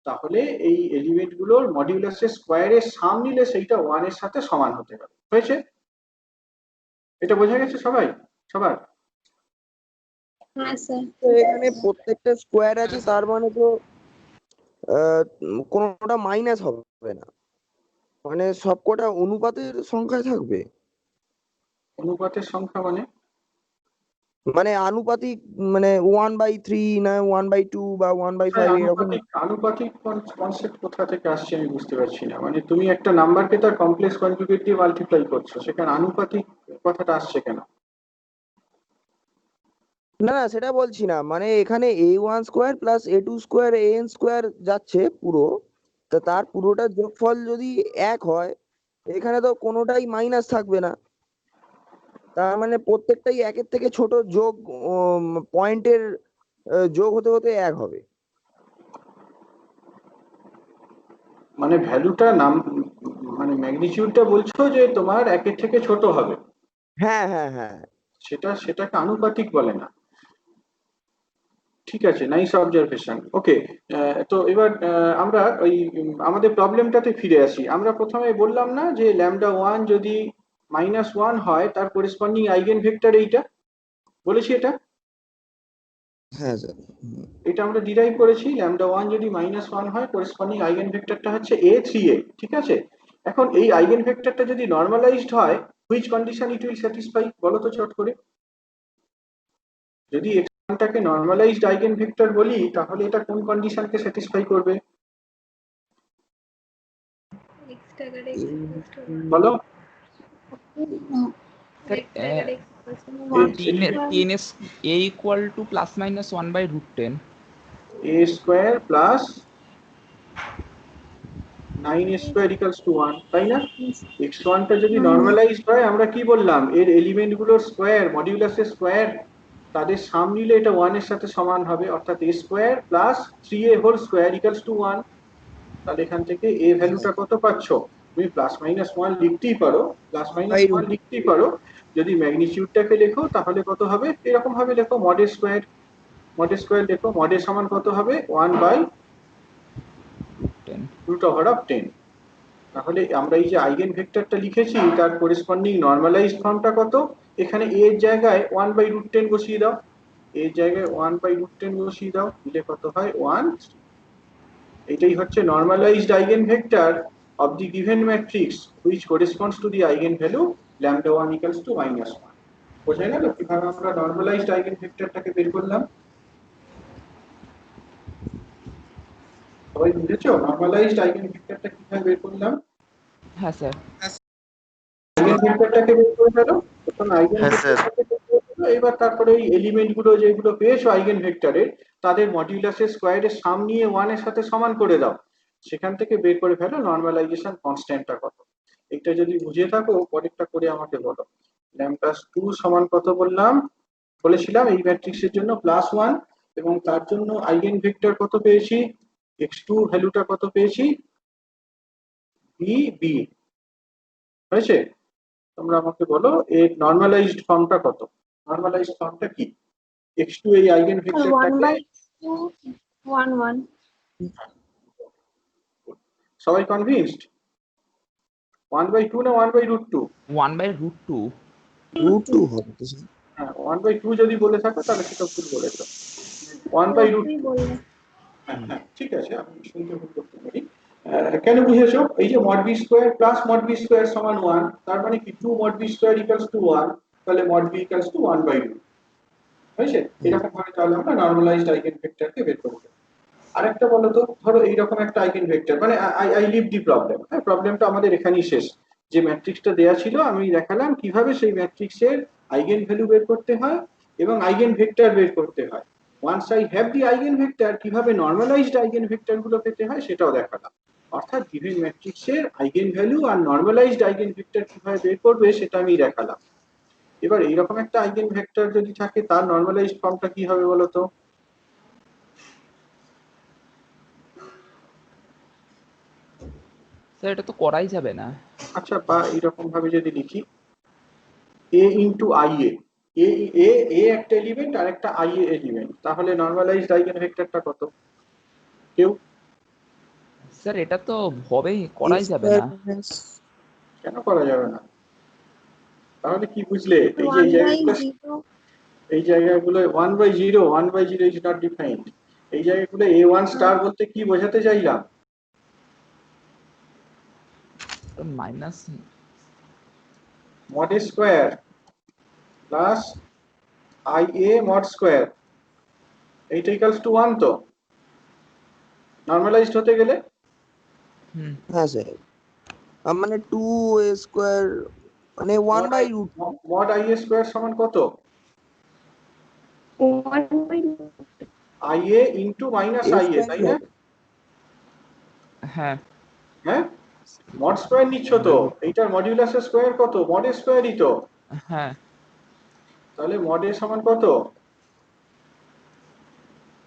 তাহলে এই এলিমেন্ট গুলোর মডিউলাসের স্কোয়ারের সাম নিলে সেইটা 1 এর সাথে সমান হতে হবে। হয়েছে? এটা বোঝা গেছে সবার? হ্যাঁ স্যার। তো এখানে প্রত্যেকটা স্কোয়ার আছে, তার মানে তো কোনোটা মাইনাস হবে না, মানে সবকটা অনুপাতের সংখ্যায় থাকবে, অনুপাতের সংখ্যা মানে আনুপাতিক, মানে 1/3 না 1/2 বা 1/5 এরকম। আনুপাতিক কনসেপ্ট কোথা থেকে আসছে আমি বুঝতে পারছি না। মানে তুমি একটা নাম্বারকে তার কমপ্লেক্স কনজুগেট দিয়ে মাল্টিপ্লাই করছো, সেখানে আনুপাতিক কথাটা আসছে কেন? না না, সেটা বলছি না, মানে এখানে a1 square plus a2 square an square যাচ্ছে পুরো, তা তার পুরোটা যোগফল যদি 1 হয়, এখানে তো কোনোটাই মাইনাস থাকবে না, তার মানে প্রত্যেকটাই 1-এর থেকে ছোট যোগ পয়েন্টের যোগ হতে হতে 1 হবে। মানে ভ্যালুটা মানে ম্যাগনিটিউডটা বলছো যে তোমার 1 এর থেকে ছোট হবে, হ্যাঁ হ্যাঁ হ্যাঁ। সেটাকে আনুপাতিক বলে না। ঠিক আছে, নাইস অবজারভেশন। ওকে, তো এবার আমরা ওই আমাদের প্রবলেমটাতে ফিরে আসি। আমরা প্রথমে বললাম না যে λ1 যদি -1 হয়, তার করেসপন্ডিং আইগেন ভেক্টর এইটা, বলেছি এটা? হ্যাঁ স্যার। এটা আমরা ডিরাইভ করেছি, λ1 যদি -1 হয়, করেসপন্ডিং আইগেন ভেক্টরটা হচ্ছে a3a। ঠিক আছে, এখন এই আইগেন ভেক্টরটা যদি নরমালাইজড হয়, which condition it will satisfy, বলো তো চট করে? যদি এটাকে নরমালাইজড আইগেন ভেক্টর বলি, তাহলে এটা কোন কন্ডিশনকে স্যাটিসফাই করবে x staggered x equals to 1. বলো? Sir x staggered x equals to 1. 10s A equal to ±1/√10 a square plus 9a square equals to 1, তাই না? x1 টা যদি নরমালাইজড হয়, আমরা কি বললাম, এর এলিমেন্ট গুলোর স্কোয়ার, মডিউলাসের স্কোয়ার, তাদের সাম নিলে এটা 1 এর সাথে সমান হবে, অর্থাৎ a square plus 3a whole square equals to 1। তাহলে এখান থেকে a ভ্যালুটা কত পাচ্ছো? তুমি +-1 লিখতেই পারো, +-1 লিখতেই পারো। যদি ম্যাগনিটিউডটাকে লেখো, তাহলে কত হবে? এরকম ভাবে লেখো, মড স্কোয়ার লেখো, মড এর সমান কত হবে? 1/√10। তাহলে আমরা এই যে আইগেন ভেক্টরটা লিখেছি, তার করেসপন্ডিং নরমালাইজড ফর্মটা কত? এখানে a এর জায়গায় 1/√10 বসিয়ে দাও, a এর জায়গায় 1/√10 বসিয়ে দাও, দিলে কত হয়? 1। এটাই হচ্ছে normalised eigen vector of the given matrix which corresponds to the eigenvalue λ1 equals to -1। বোঝা গেল কিভাবে আমরা নরমালাইজড আইগেন ভেক্টরটাকে বের করলাম? সবাই বুঝেছো নরমালাইজড আইগেন ভেক্টরটা কিভাবে বের করলাম? হ্যাঁ স্যার আইগেন ভেক্টরটাকে বের করে ফেলো, তখন আইগেন হ্যাঁ, স্যার। ভেক্টরটাকে বের করে ফেলো। এবার তারপরে এই এলিমেন্ট গুলো যেগুলো পেয়েছো আইগেন ভেক্টরের, তাদের মডিউলাসের স্কোয়ারের সাম নিয়ে 1 এর সাথে সমান করে দাও, সেখান থেকে বের করে ফেলো নরমালাইজেশন কনস্ট্যান্টটা কত। এটা যদি বুঝে থাকো, পরেরটা করে আমাকে বলো। λ2 সমান কত বলেছিলাম এই ম্যাট্রিক্সের জন্য +1, এবং তার জন্য আইগেন ভেক্টর কত পেয়েছি? x2 ভ্যালুটা কত পেয়েছি? b। হয়েছে? তোমরা আমাকে বলো এর নরমালাইজড ফর্মটা কত? নরমালাইজড ফর্মটা কি? x2 এই আইগেন ভেক্টরটাকে 1/2 1 1 সবাই কনভিন্সড? 1/2 না 1/√2? 1/√2 √2 হবে তো স্যার। হ্যাঁ 1/2 যদি বলে থাকো তাহলে সেটা ভুল বলেছো। 1/√2। তুই বললে হ্যাঁ হ্যাঁ ঠিক আছে, আমি শুনতে ভুল করতে পারি। কেন বুঝেছো? এই যে mod b square plus mod b square সমান 1, তার মানে কি 2 mod b square equals to 1, তাহলে mod b ইকুয়ালস টু 1/2। হয়েছে? এরকম ভাবে তাহলে আমরা নরমালাইজড আইগেনভেক্টরকে বের করব। আরেকটা বলো তো, ধরো এইরকম একটা আইগেনভেক্টর, মানে আই লিভ দি প্রবলেম, হ্যাঁ প্রবলেমটা আমাদের এখানেই শেষ। যে ম্যাট্রিক্সটা দেয়া ছিল আমি দেখালাম কিভাবে সেই ম্যাট্রিক্সের আইগেন ভ্যালু বের করতে হয় এবং আইগেনভেক্টর বের করতে হয়। Once I have the eigenvector, কিভাবে নরমালাইজড আইগেনভেক্টর গুলো পেতে হয় সেটাও দেখালাম। অর্থাৎ গিভেন ম্যাট্রিক্সের আইগেন ভ্যালু আর নরমালাইজড আইগেনভেক্টর কিভাবে বের করবে সেটা আমি দেখালাম। এবার এইরকম একটা আইগেনভেক্টর যদি থাকে তার নরমালাইজড ফর্মটা কি হবে বলো তো? স্যার এটা তো করাই যাবে না। আচ্ছা, বা এইরকম ভাবে যদি লিখি a ইন্টু আই এ, এ একটা এলিমেন্ট আর একটা আই এ এলিমেন্ট, তাহলে নরমালাইজড আইগেনভেক্টরটা কত? কেউ? স্যার এটা তো হবেই, a করাই যাবে স্কয়ার না। মাইনাস কেন করা যাবে না? তাহলে কি বুঝলে? এই যে 1/0 এই জায়গাগুলো 1/0, 1/0 ইজ নট ডিফাইন্ড। এই জায়গাগুলো a1 স্টার বলতে কি বোঝাতে চাইলাম? Minus mod a square plus I A mod square, এইটা ইকুয়ালস টু 1 তো নরমালাইজড হতে গেলে। হ্যাঁ স্যার মানে 2a স্কয়ার মানে 1/√2 mod i a স্কয়ার সমান কত? 1/2 i a into minus a i a, square তাই না? হ্যাঁ হ্যাঁ mod স্কয়ার নিচ্ছ তো, এইটার মডিউলাসের স্কয়ার কত? mod a স্কয়ারই তো। হ্যাঁ তাহলে mod a সমান কত?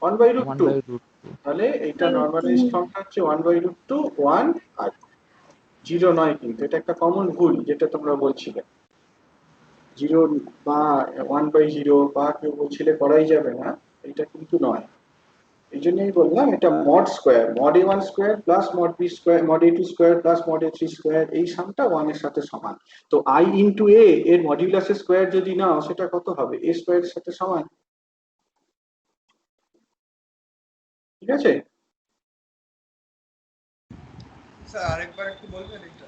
1/√2। 1/√2। তাহলে এইটা নরমালাইজড ফর্মটা হচ্ছে 1/√2 1 আর 0 নয়, কিন্তু এটা একটা কমন ভুল যেটা তোমরা বলছিলে 0 বা 1/0 বা কেউ বলছিলে করাই যাবে না, এটা কিন্তু নয়। এই জন্যই বললাম এটা mod square, mod a1 square plus mod b square, mod a2 square plus mod a3 square, এই সামটা 1 এর সাথে সমান। তো i ইনটু a এর মডিউলাসের স্কয়ার যদি নাও সেটা কত হবে? a স্কয়ারের সাথে সমান। ঠিক আছে? স্যার আরেকবার একটু বলবেন এটা?